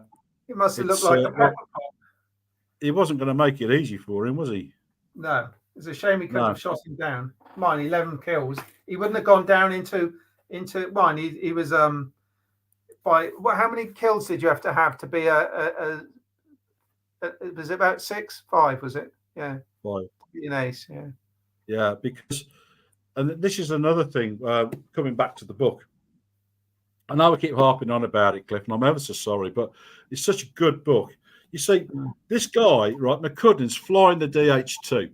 It must have looked like a pepper pot. He wasn't going to make it easy for him, was he? No. It's a shame he couldn't have shot him down. Mine, 11 kills. He wouldn't have gone down into mine. He was by how many kills did you have to be was it about 6? 5, was it? Yeah. 5. Be an ace, yeah. Yeah, because, and this is another thing, coming back to the book. I know we keep harping on about it, Cliff, and I'm ever so sorry, but it's such a good book. You see, this guy, right, McCudden's flying the DH2,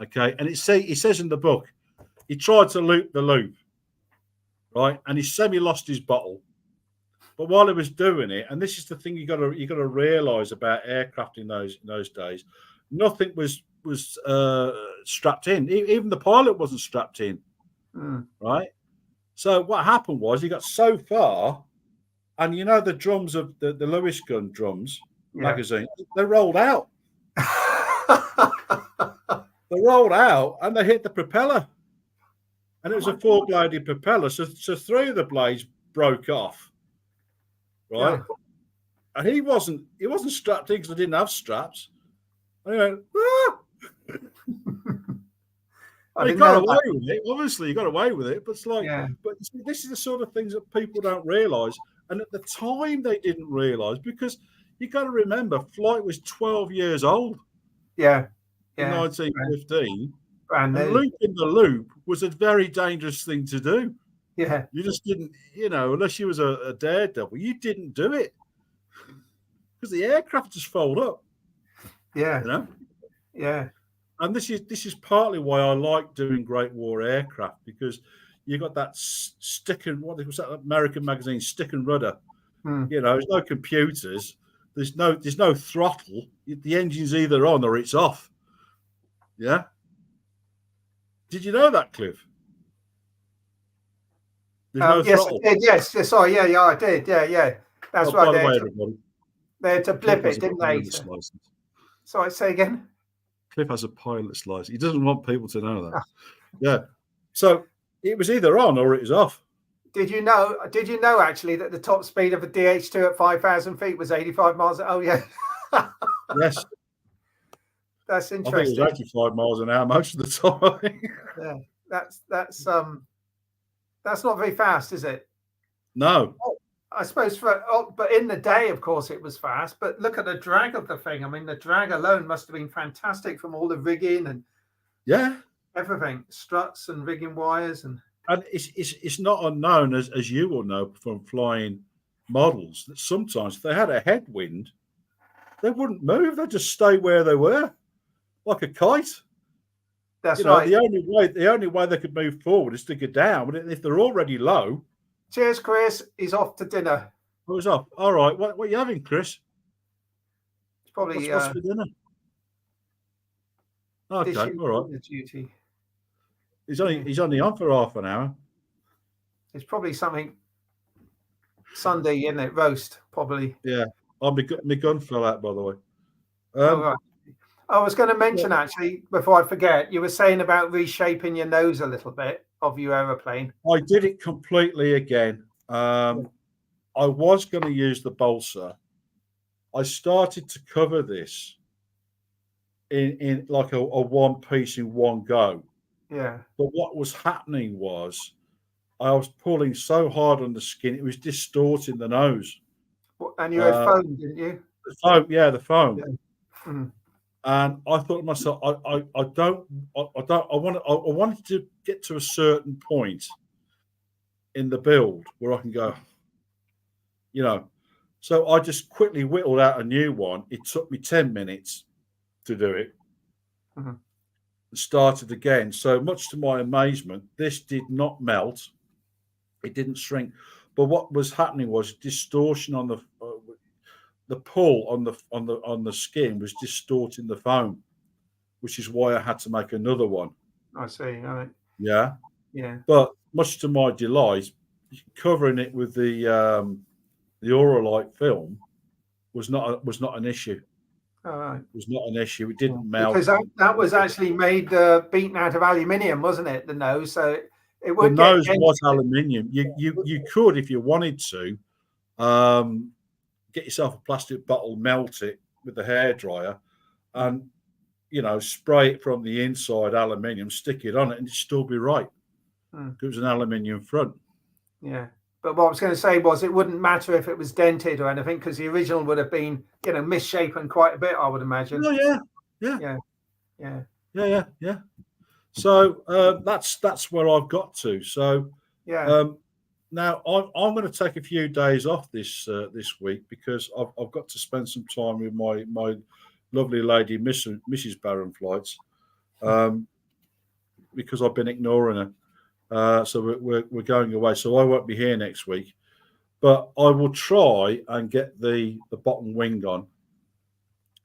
okay, and he says in the book, he tried to loop the loop, right, and he semi-lost his bottle. But while he was doing it, and this is the thing you got to realise about aircraft in those days, nothing was strapped in. Even the pilot wasn't strapped in, right? So what happened was he got so far, and you know the drums of the Lewis gun drums magazine, they rolled out. They rolled out and they hit the propeller, and it was a 4-bladed propeller. So 3 of the blades broke off, right? Yeah. And he wasn't strapped in because I didn't have straps. And he went, ah! He got away with it. Obviously, he got away with it. But it's like, but this is the sort of things that people don't realise. And at the time, they didn't realise, because you got to remember, flight was 12 years old. Yeah. In 1915. And looping the loop was a very dangerous thing to do. Yeah. You just didn't, unless you was a daredevil, you didn't do it. Because the aircraft just fold up. Yeah. Yeah. And this is partly why I like doing Great War aircraft, because you got that stick and what was that American magazine, stick and rudder. There's no computers, there's no throttle. The engine's either on or it's off. Yeah. Did you know that, Cliff? No yes, throttle. I did. Yes. Sorry. Yeah, I did. Yeah. That's right. By the way, everybody, they had to blip it, didn't they? Sorry, say again. Cliff has a pilot's license. He doesn't want people to know that. Yeah. So it was either on or it was off. Did you know actually that the top speed of a DH2 at 5,000 feet was 85 miles? Oh yeah. Yes. That's interesting. I think it was 85 miles an hour most of the time. Yeah. That's not very fast, is it? No. I suppose but in the day, of course, it was fast. But look at the drag of the thing. I mean, the drag alone must have been fantastic from all the rigging and everything, struts and rigging wires, and it's not unknown, as you will know from flying models, that sometimes if they had a headwind, they wouldn't move; they'd just stay where they were, like a kite. That's right. The only way they could move forward is to go down. But if they're already low. Cheers, Chris. He's off to dinner. Oh, he's off. All right. What are you having, Chris? It's probably what's for dinner? Okay, all right. Duty. He's only on for half an hour. It's probably something Sunday, isn't it? Roast, probably. Yeah. Oh, my gun fell out, by the way. Right. I was going to mention, actually, before I forget, you were saying about reshaping your nose a little bit of your aeroplane. I did it completely again. I was going to use the balsa. I started to cover this in like a one piece in one go. Yeah. But what was happening was I was pulling so hard on the skin, it was distorting the nose. And you had foam, didn't you? The foam, the foam. Yeah. Mm. And I thought to myself, I wanted to get to a certain point in the build where I can go, So I just quickly whittled out a new one. It took me 10 minutes to do it. Mm-hmm. Started again. So much to my amazement, this did not melt. It didn't shrink. But what was happening was distortion on the pull on the skin was distorting the foam, which is why I had to make another one. I see. All right. Yeah. Yeah. But much to my delight, covering it with the Auralite film was not an issue. All right. It was not an issue. It didn't melt. Because that was actually made beaten out of aluminium, wasn't it? The nose, so it would. The nose was aluminium. You could, if you wanted to, get yourself a plastic bottle, melt it with the hairdryer, and spray it from the inside aluminium, stick it on it, and it'd still be right. It was an aluminium front. Yeah. But what I was going to say was it wouldn't matter if it was dented or anything, because the original would have been, misshapen quite a bit, I would imagine. Oh, yeah. So that's where I've got to. So now I'm going to take a few days off this week because I've got to spend some time with my lovely lady, Mrs. Barron Flights, because I've been ignoring her. So we're going away. So I won't be here next week, but I will try and get the bottom wing on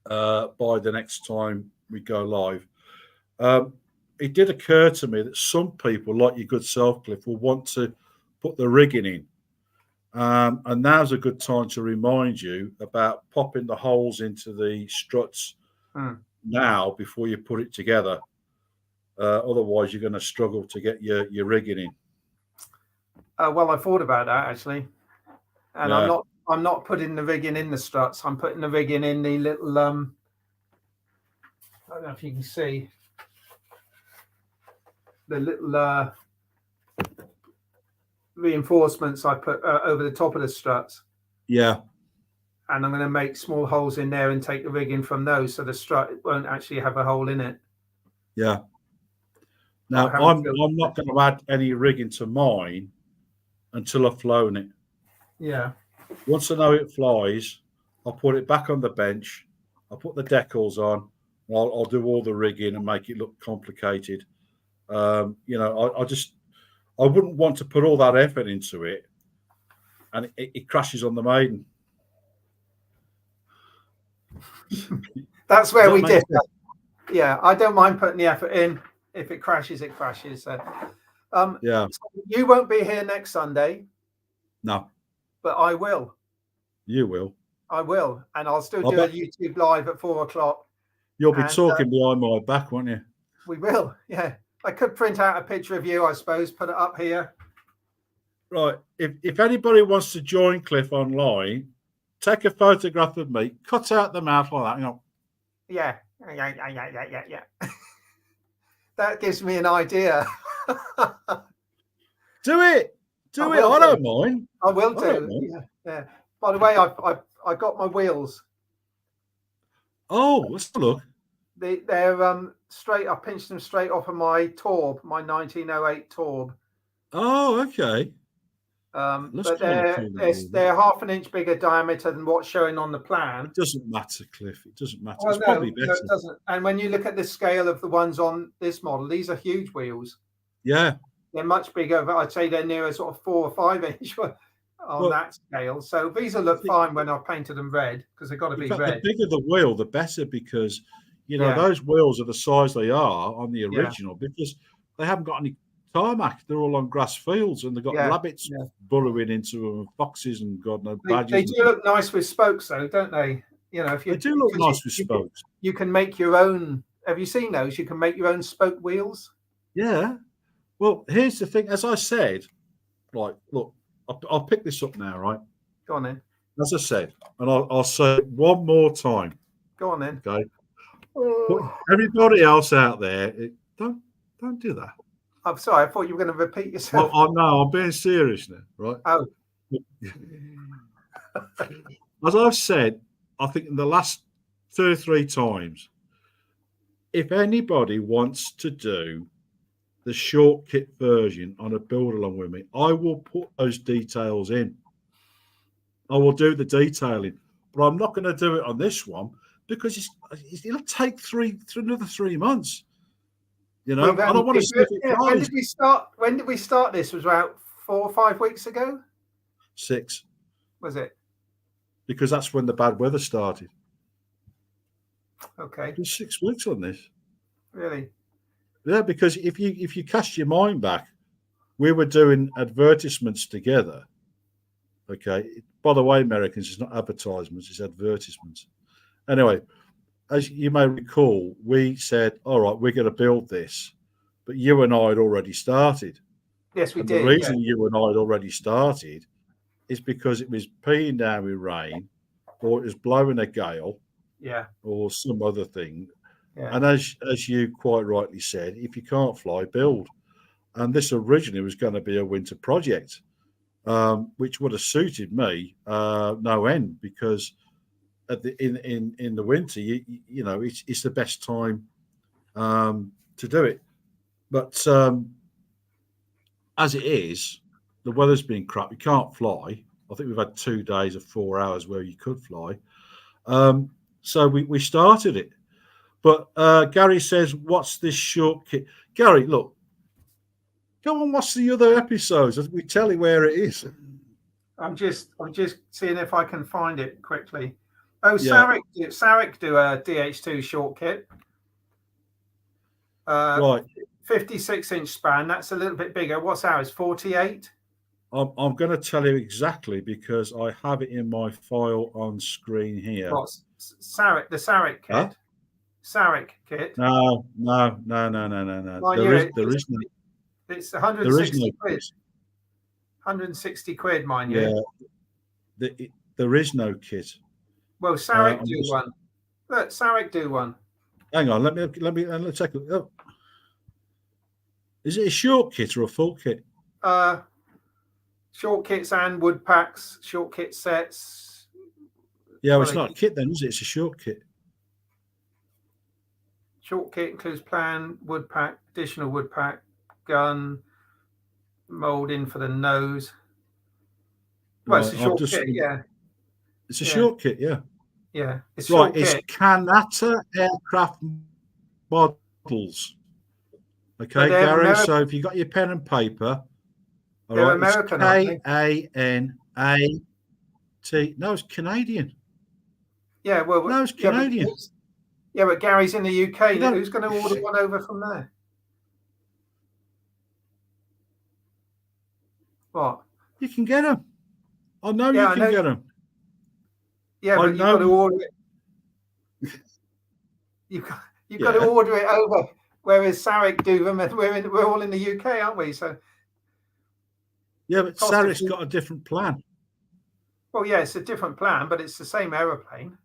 by the next time we go live. It did occur to me that some people, like your good self, Cliff, will want to put the rigging in. And now's a good time to remind you about popping the holes into the struts now before you put it together. Otherwise, you're going to struggle to get your rigging in. Well, I thought about that actually, and I'm not putting the rigging in the struts. I'm putting the rigging in the little. I don't know if you can see the little reinforcements I put over the top of the struts. Yeah. And I'm going to make small holes in there and take the rigging from those, so the strut won't actually have a hole in it. Yeah. Now, I'm not going to add any rigging to mine until I've flown it. Yeah. Once I know it flies, I'll put it back on the bench. I'll put the decals on. I'll do all the rigging and make it look complicated. I wouldn't want to put all that effort into it and it crashes on the maiden. That's where we differ. Yeah, I don't mind putting the effort in. If it crashes, it crashes. So, so you won't be here next Sunday. No. But I will. You will. I will. And I'll still do a YouTube live at 4:00. You'll be talking behind my back, won't you? We will, yeah. I could print out a picture of you, I suppose, put it up here. Right. If anybody wants to join Cliff online, take a photograph of me, cut out the mouth like that. Yeah. That gives me an idea. Do it. I don't mind. I will do. Yeah. By the way, I got my wheels. Oh, let's look. They're straight. I pinched them straight off of my Torb, my 1908 Torb. Oh, okay. But they're half an inch bigger diameter than what's showing on the plan. It doesn't matter, Cliff. It doesn't matter. Well, it's probably better. No, it doesn't. And when you look at the scale of the ones on this model, these are huge wheels. Yeah. They're much bigger. I'd say they're near a sort of 4 or 5 inch on that scale. So these will look fine when I've painted them red, because they've got to be red. The bigger the wheel, the better, because those wheels are the size they are on the original because they haven't got any tarmac. They're all on grass fields and they've got rabbits burrowing into them and foxes and God knows badgers. They do look nice with spokes though, don't they? They do look nice with spokes. You can make your own. Have you seen those? You can make your own spoke wheels. Yeah. Well, here's the thing. As I said, look, I'll pick this up now, right? Go on then. As I said, and I'll say it one more time. Go on then. Okay. Everybody else out there, don't do that. I'm sorry. I thought you were going to repeat yourself. No, I'm being serious now, right? Oh. As I've said, I think in the last 2 or 3 times, if anybody wants to do the short kit version on a build along with me, I will put those details in. I will do the detailing, but I'm not going to do it on this one because it'll take another 3 months. I don't want to see if it flies. When did we start this? Was about 4 or 5 weeks ago? 6. Was it? Because that's when the bad weather started. Okay. It was 6 weeks on this. Really? Yeah, because if you cast your mind back, we were doing advertisements together. Okay. By the way, Americans, it's not advertisements, it's advertisements. Anyway, as you may recall, we said, all right, we're going to build this. But you and I had already started. Yes, we did. The reason you and I had already started is because it was peeing down with rain or it was blowing a gale, Yeah. or some other thing. Yeah. And as you quite rightly said, if you can't fly, build. And this originally was going to be a winter project, which would have suited me no end, because in the winter, you know, it's the best time to do it. But as it is, the weather's been crap. You can't fly. I think we've had 2 days of 4 hours where you could fly. So we started it. But Gary says, "What's this short kit?" Gary, look, go and watch the other episodes. We tell you where it is. I'm just seeing if I can find it quickly. Oh, Yeah. Sarek do a DH2 short kit. Right. 56-inch span. That's a little bit bigger. What's ours? 48. I'm going to tell you exactly because I have it in my file on screen here. What's Sarek? The Sarek kit. Huh? Sarek kit. No. There is no. It's 160 quid. 160 quid, mind you. Yeah. There is no kit. Well, Sarek do one. Look, Sarek do one. Hang on. Let's take a look. Oh. Is it a short kit or a full kit? Short kits and wood packs, short kit sets. Yeah, well, it's not a kit then, is it? It's a short kit. Short kit includes plan, wood pack, additional wood pack, gun, molding for the nose. Well, it's a short kit, yeah. It's a short kit, yeah. Yeah, it's right. Short It's kit. Kanata aircraft models. Okay, Gary. So if you got your pen and paper, all they're right, American, it's Kanat. No, it's Canadian. Yeah, well, no, it's Canadian. Yeah, but Gary's in the UK. Who's going to order one over from there? What? You can get them. I know you can get them. Yeah, but you've got to order it. You've got to order it over. Whereas Sarek do them, and we're all in the UK, aren't we? So. Yeah, but Sarek's got a different plan. Well, yeah, it's a different plan, but it's the same aeroplane.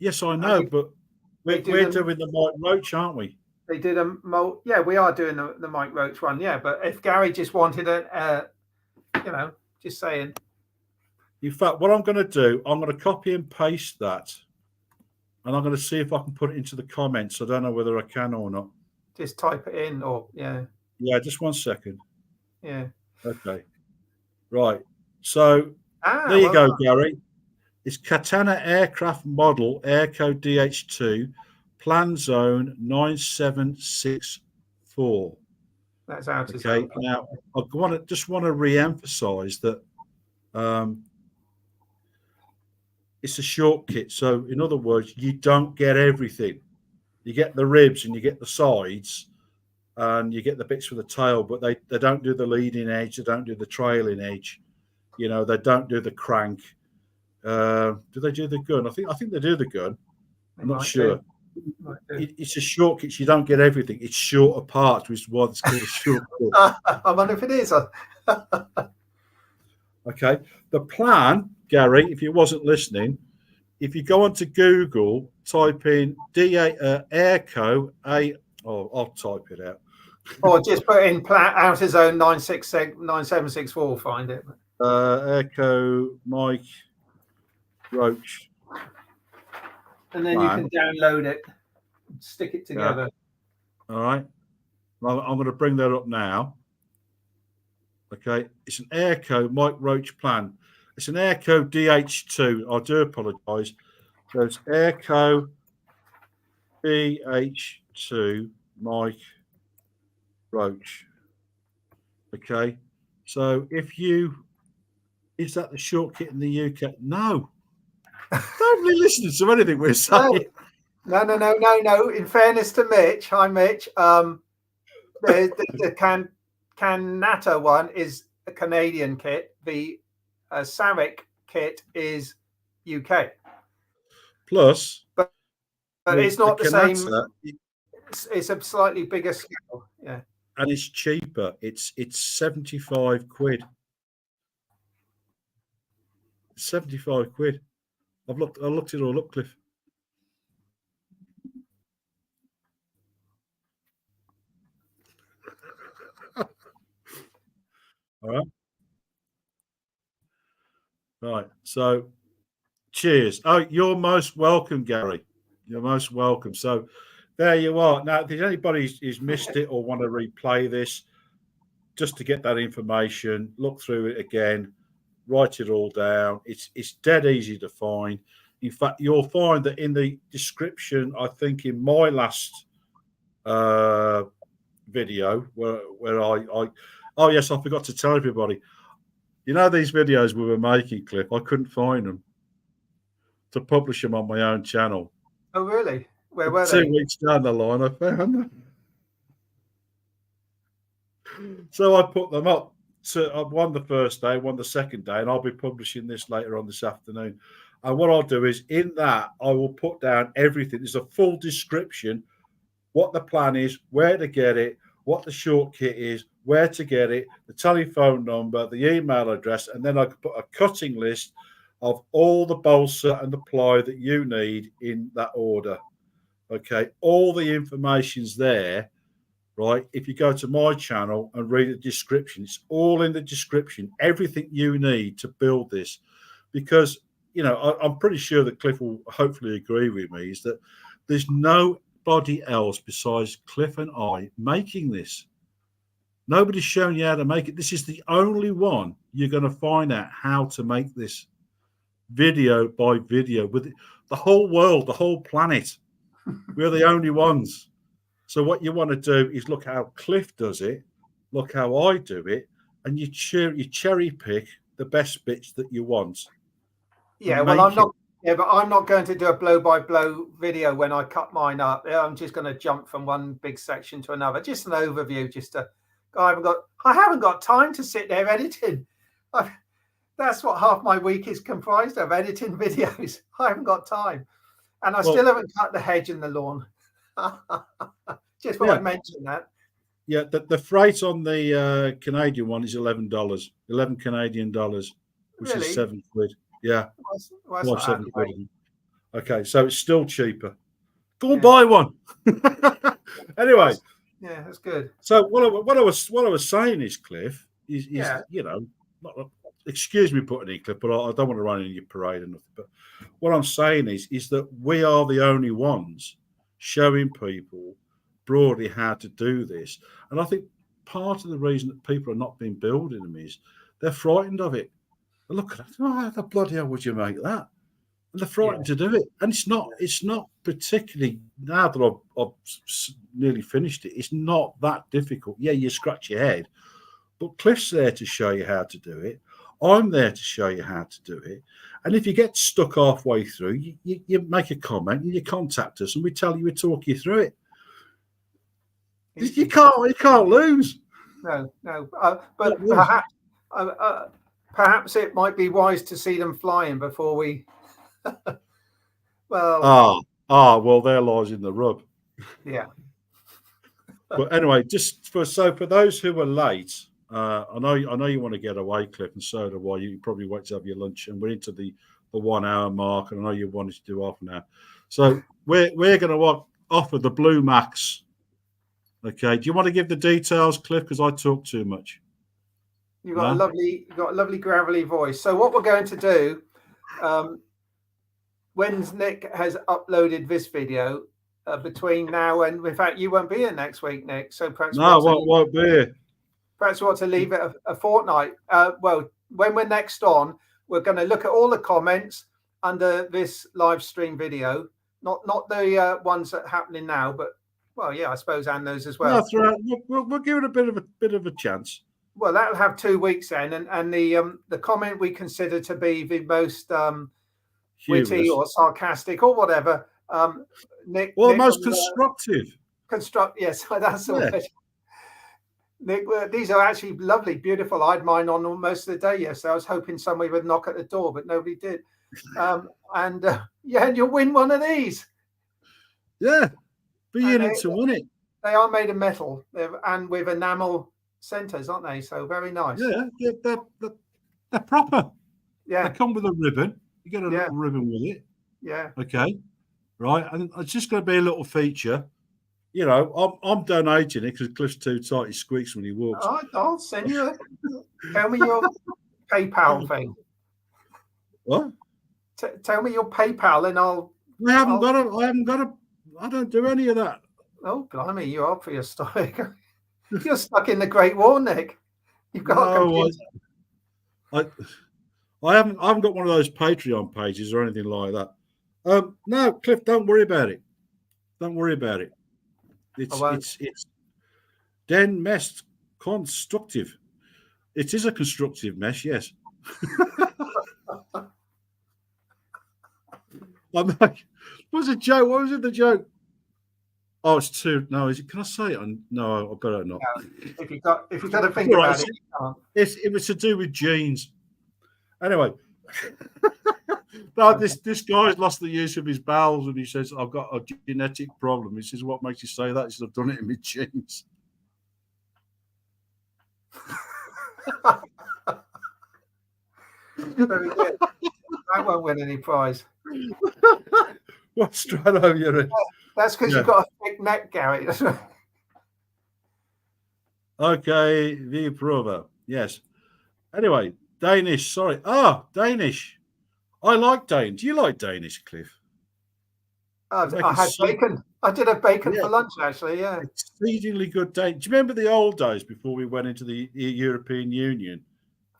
Yes, I know, but we're doing the Mike Roach, aren't we? They did yeah, we are doing the Mike Roach one, yeah. But if Gary just wanted just saying. In fact, what I'm going to do, I'm going to copy and paste that, and I'm going to see if I can put it into the comments. I don't know whether I can or not. Just type it in, or yeah. Yeah, just 1 second. Yeah. Okay. Right. So there you go, Gary. It's Katana aircraft model Airco DH2, plan zone 9764. That's out. Okay. Now I just want to re-emphasize that it's a short kit. So in other words, you don't get everything. You get the ribs and you get the sides and you get the bits for the tail, but they don't do the leading edge, they don't do the trailing edge, you know, they don't do the crank. Do they do the gun? I think they do the gun. I'm not sure. It's a short kit. You don't get everything. It's shorter parts, which is why it's called a short kit. I wonder if it is. Okay. The plan, Gary, if you wasn't listening, if you go onto Google, type in Airco, I'll type it out. Or just put in outer zone 9764, find it. Airco Mike Roach. And then you can download it, stick it together. Yeah. All right. Well, I'm going to bring that up now. Okay. It's an Airco Mike Roach plan. It's an Airco DH2. I do apologise. So it's Airco DH2 Mike Roach. Okay. So is that the short kit in the UK? No. Don't really listen to anything we're saying. No. In fairness to Mitch, hi Mitch. The Kanata one is a Canadian kit. The Sarek kit is UK. Plus, but it's not the same. It's a slightly bigger scale. Yeah. And it's cheaper. It's 75 quid. 75 quid. I looked it all up, Cliff. All right. Right. So cheers. Oh, you're most welcome, Gary. You're most welcome. So there you are. Now, if anybody who's missed it or want to replay this, just to get that information, look through it again, write it all down. It's dead easy to find. In fact, you'll find that in the description, I think in my last video where I oh yes, I forgot to tell everybody. You know these videos we were making, Cliff, I couldn't find them to publish them on my own channel. Oh, really? Where were they? 2 weeks down the line, I found them. So I put them up. So I won the first day, won the second day, and I'll be publishing this later on this afternoon. And what I'll do is in that, I will put down everything. There's a full description, what the plan is, where to get it, what the shortcut is, where to get it, the telephone number, the email address, and then I could put a cutting list of all the balsa and the ply that you need in that order. Okay, all the information's there, right? If you go to my channel and read the description, it's all in the description, everything you need to build this. Because, you know, I'm pretty sure that Cliff will hopefully agree with me, is that there's nobody else besides Cliff and I making this. Nobody's shown you how to make it. This is the only one you're going to find out how to make this video by video with the whole world, the whole planet. We're the only ones. So what you want to do is look how Cliff does it, look how I do it, and you cherry pick the best bits that you want. Yeah, well, I'm not. Yeah, but I'm not going to do a blow-by-blow video when I cut mine up. I'm just going to jump from one big section to another. Just an overview, just to. I haven't got time to sit there editing. That's what half my week is comprised of, editing videos. I haven't got time, and I still haven't cut the hedge and the lawn. Just thought I'd mention that. Yeah, the freight on the Canadian one is $11, 11 Canadian dollars, which is £7. Yeah, well, £7. Okay, so it's still cheaper. Go and buy one. Anyway, yeah, that's good. So what I was saying is, Cliff, is you know, excuse me putting in, Cliff, but I don't want to run in your parade or nothing. But what I'm saying is that we are the only ones showing people broadly how to do this, and I think part of the reason that people are not being building them is they're frightened of it. They look at it, how the bloody hell would you make that? And they're frightened to do it, and it's not particularly, now that I've nearly finished it, it's not that difficult. Yeah, you scratch your head, but Cliff's there to show you how to do it. I'm there to show you how to do it. And if you get stuck halfway through, you make a comment and you contact us, and we tell you, we talk you through it. You can't lose. No. But perhaps it might be wise to see them flying before we. Well, there lies in the rub. Yeah. But anyway, for those who are late, I know you want to get away, Cliff, and so do I. You probably wait to have your lunch, and we're into the 1 hour mark, and I know you wanted to do half an hour. So we're going to offer the Blue Max. Okay. Do you want to give the details, Cliff? Because I talk too much. You've got a lovely gravelly voice. So what we're going to do, when Nick has uploaded this video, between now and, in fact, you won't be here next week, Nick. So perhaps won't be here. Perhaps we want to leave it a fortnight. Well, when we're next on, we're going to look at all the comments under this live stream video, not the ones that are happening now, but well, yeah, I suppose, and those as well. We'll give it a bit of a chance. Well, that'll have 2 weeks then, and the comment we consider to be the most witty or sarcastic or whatever, Nick. Well, the most constructive. Yes, that's the word. Nick, these are actually lovely, beautiful. I had mine on most of the day yesterday. I was hoping somebody would knock at the door, but nobody did. And you'll win one of these. Yeah, be in it to win it. They are made of metal, and with enamel centers, aren't they? So very nice. Yeah, they're proper. Yeah. They come with a ribbon. You get a little ribbon with it. Yeah. Okay. Right. And it's just going to be a little feature. You know, I'm donating it because Cliff's too tight. He squeaks when he walks. I'll send you tell me your PayPal thing. What? Tell me your PayPal and I haven't got a. I don't do any of that. Oh, blimey, you are prehistoric. You're stuck in the Great War, Nick. You've got a computer. I haven't got one of those Patreon pages or anything like that. No, Cliff, don't worry about it. Don't worry about it. It's den mest constructive. It is a constructive mesh, yes. I'm like, what was a joke? What was it? The joke? Oh, it's too. No, is it? Can I say it? No, I better not. No, if you got to think about it, it was to do with genes. Anyway, no, this guy's lost the use of his bowels, and he says, "I've got a genetic problem." He says, "What makes you say that?" He says, "I've done it in my genes." Very good. I won't win any prize. What's straight over your head? That's because you've got a thick neck, Gary. Okay, the prover. Yes. Anyway, Danish. Sorry. Danish. I like Danish. Do you like Danish, Cliff? I had bacon. I did have bacon for lunch, actually. Yeah. Exceedingly good Danish. Do you remember the old days before we went into the European Union?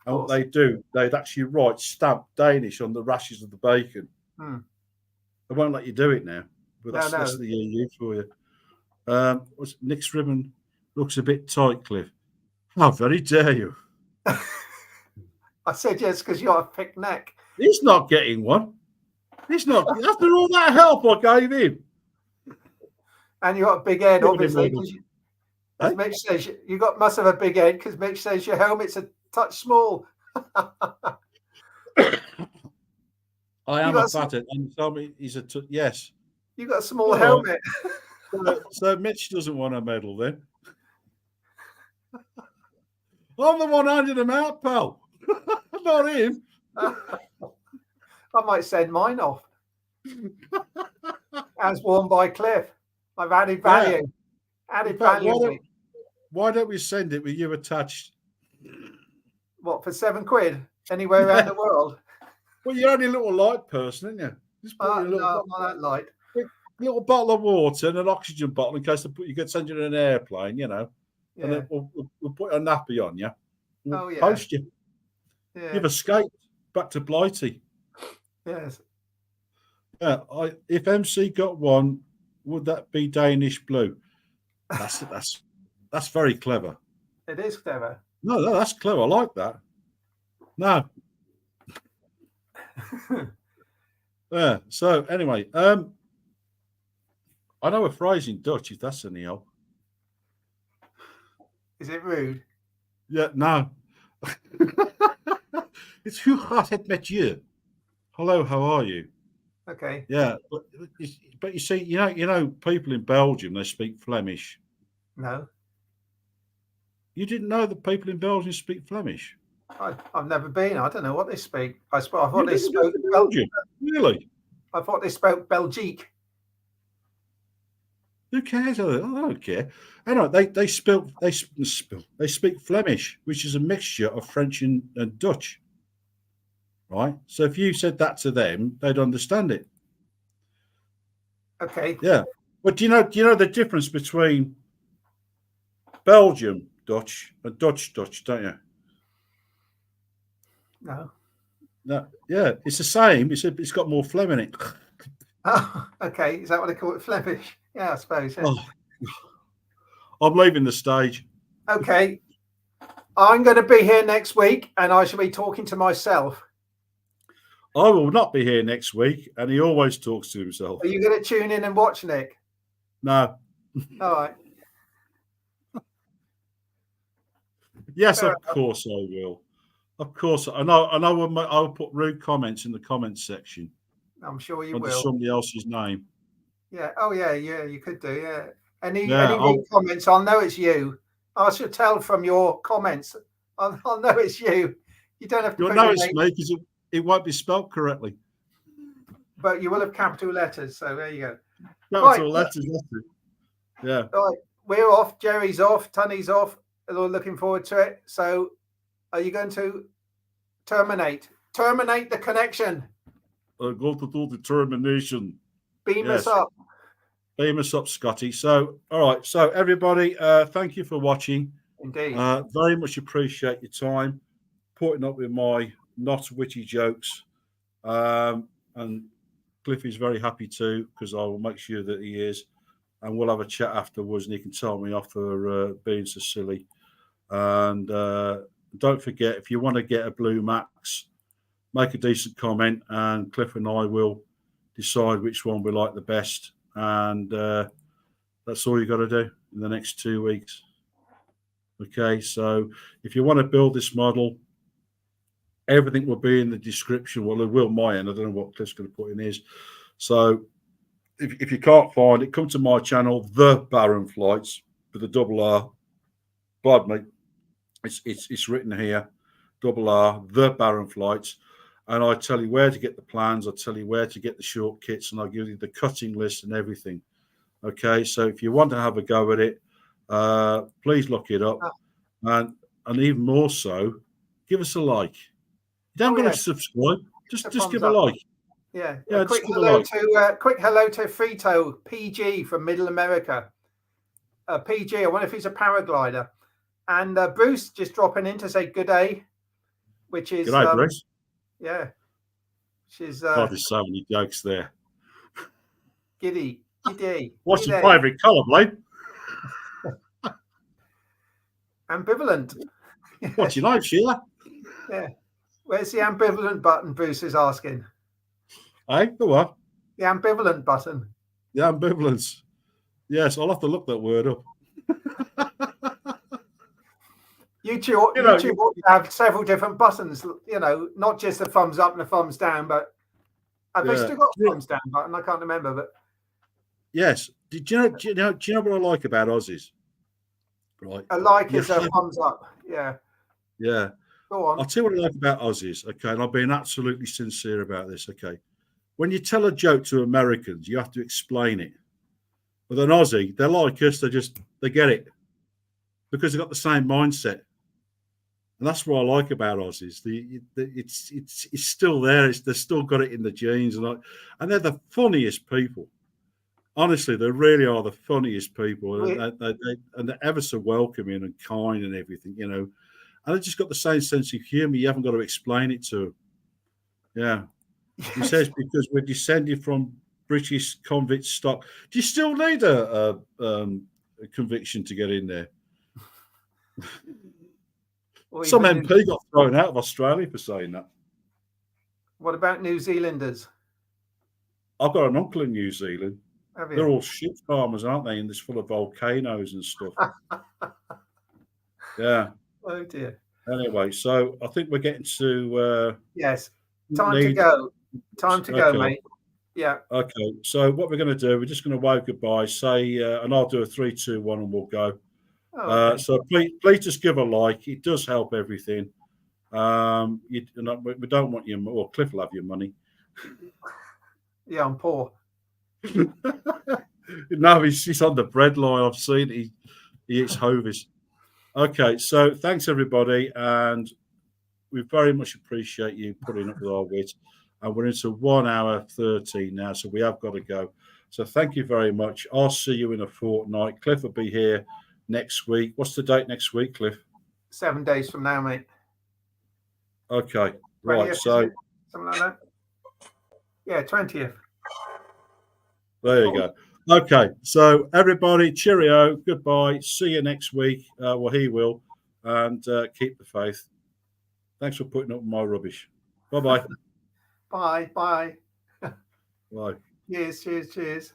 And what they'd actually write stamped Danish on the rashes of the bacon. They won't let you do it now. But that's the EU for you. Nick's ribbon looks a bit tight, Cliff. How very dare you? I said yes because you got a thick neck. He's not getting one. He's not. After all that help I gave him. And you got a big head, obviously. Because Mitch says must have a big head because Mitch says your helmet's a touch small. I am a fathead, and tell me he's yes. You got a small helmet. So Mitch doesn't want a medal then. I'm the one handing him out, pal. Not him. I might send mine off. As worn by Cliff. I've added value. Why don't we send it with you attached? What, for £7 anywhere around the world? Well, you're only a little light person, aren't you? Just put not that light. Little bottle of water and an oxygen bottle in case you could send you in an airplane, you know. Yeah. And then we'll put a nappy on you. We'll post you. Yeah. You've escaped back to Blighty. Yes. Yeah. If MC got one, would that be Danish blue? That's very clever. It is clever. No, that's clever. I like that. No. Yeah. So anyway, I know a phrase in Dutch, if that's any help. Is it rude? Yeah, no. It's hoe gaat het met je? Hello, how are you? Okay. Yeah, but you see, you know, people in Belgium, they speak Flemish. No. You didn't know that people in Belgium speak Flemish? I've never been. I don't know what they speak. I thought they spoke Belgium. Really? I thought they spoke Belgique. Who cares? I don't care. Anyway, they speak Flemish, which is a mixture of French and Dutch. Right? So if you said that to them, they'd understand it. Okay. Yeah. But do you know the difference between Belgium Dutch and Dutch, don't you? No. No. Yeah, it's the same. It's got more phlegm in it. Oh, okay. Is that what they call it? Flemish? Yeah, I suppose. Yeah. Oh, I'm leaving the stage. Okay. I'm going to be here next week and I shall be talking to myself. I will not be here next week, and he always talks to himself. Are you going to tune in and watch, Nick? No. All right. Yes, of course I will. Of course. I know I'll put rude comments in the comments section. I'm sure you under will. Somebody else's name. Yeah. Oh, yeah. You could do. Yeah. Any rude comments? I'll know it's you. I should tell from your comments. I'll know it's you. You don't have to. You'll know it's me it won't be spelled correctly. But you will have capital letters, so there you go. Capital letters, yeah. Right, we're off. Jerry's off. Tunny's off. They're all looking forward to it. So, are you going to terminate the connection? I'm going to do the termination. Beam us up. Beam us up, Scotty. So, all right. So, everybody, thank you for watching. Indeed. Very much appreciate your time putting up with my not witty jokes. And Cliff is very happy too, because I will make sure that he is. And we'll have a chat afterwards, and he can tell me off for being so silly. And don't forget, if you want to get a Blue Max, make a decent comment, and Cliff and I will decide which one we like the best. And that's all you got to do in the next 2 weeks. Okay, so if you want to build this model, everything will be in the description. Well, it will my end. I don't know what Cliff's going to put in his. So if you can't find it, come to my channel, The Baron Flights, with a double R. Pardon me. It's written here, double R, The Baron Flights. And I tell you where to get the plans. I tell you where to get the short kits, and I'll give you the cutting list and everything. Okay, so if you want to have a go at it, please look it up. And even more so, give us a like. You don't got to subscribe. Just give a like. Yeah. Quick hello to Frito PG from Middle America. PG, I wonder if he's a paraglider. And Bruce just dropping in to say good day, which is good day, Bruce. Yeah. She's God, there's so many jokes there. Giddy. What's your favourite colour, Blade? Ambivalent. What's your name, Sheila? Yeah. Where's the ambivalent button, Bruce is asking? Hey, the what? The ambivalent button. The ambivalence. Yes, I'll have to look that word up. YouTube ought to have several different buttons, not just the thumbs up and the thumbs down, but have they still got a thumbs down button? I can't remember, but yes. Do you know what I like about Aussies? Right. A like is a thumbs up. Yeah. Yeah. Go on. I'll tell you what I like about Aussies, okay, and I've been absolutely sincere about this, okay. When you tell a joke to Americans, you have to explain it. With an Aussie, they're like us, they get it. Because they've got the same mindset. And that's what I like about Aussies. It's still there. They've still got it in the genes. And they're the funniest people. Honestly, they really are the funniest people. And they're ever so welcoming and kind and everything, And they've just got the same sense of humour. You haven't got to explain it to them. Yeah. He says, because we're descended from British convict stock. Do you still need a conviction to get in there? Some MP got thrown out of Australia for saying that. What about New Zealanders? I've got an uncle in New Zealand. They're all ship farmers, aren't they? And it's full of volcanoes and stuff. Yeah. Oh dear. Anyway, so I think we're getting to yes. Time to go. Time to go, mate. Yeah. Okay. So what we're going to do, we're just going to wave goodbye, say, and I'll do a 3, 2, 1, and we'll go. Oh, okay. So please just give a like. It does help everything. We don't want your, well, Cliff will have your money. Yeah, I'm poor. No, he's on the bread line. I've seen he eats Hovis. Okay, so thanks everybody, and we very much appreciate you putting up with our wit. And we're into 1 hour 13 now, so we have got to go. So thank you very much. I'll see you in a fortnight. Cliff will be here next week. What's the date next week, Cliff? 7 days from now, mate. Okay, right. So something like that. Yeah, 20th. There you go. Okay, so everybody, cheerio, goodbye. See you next week. Well, he will, and keep the faith. Thanks for putting up with my rubbish. Bye-bye. Bye. Bye. Cheers.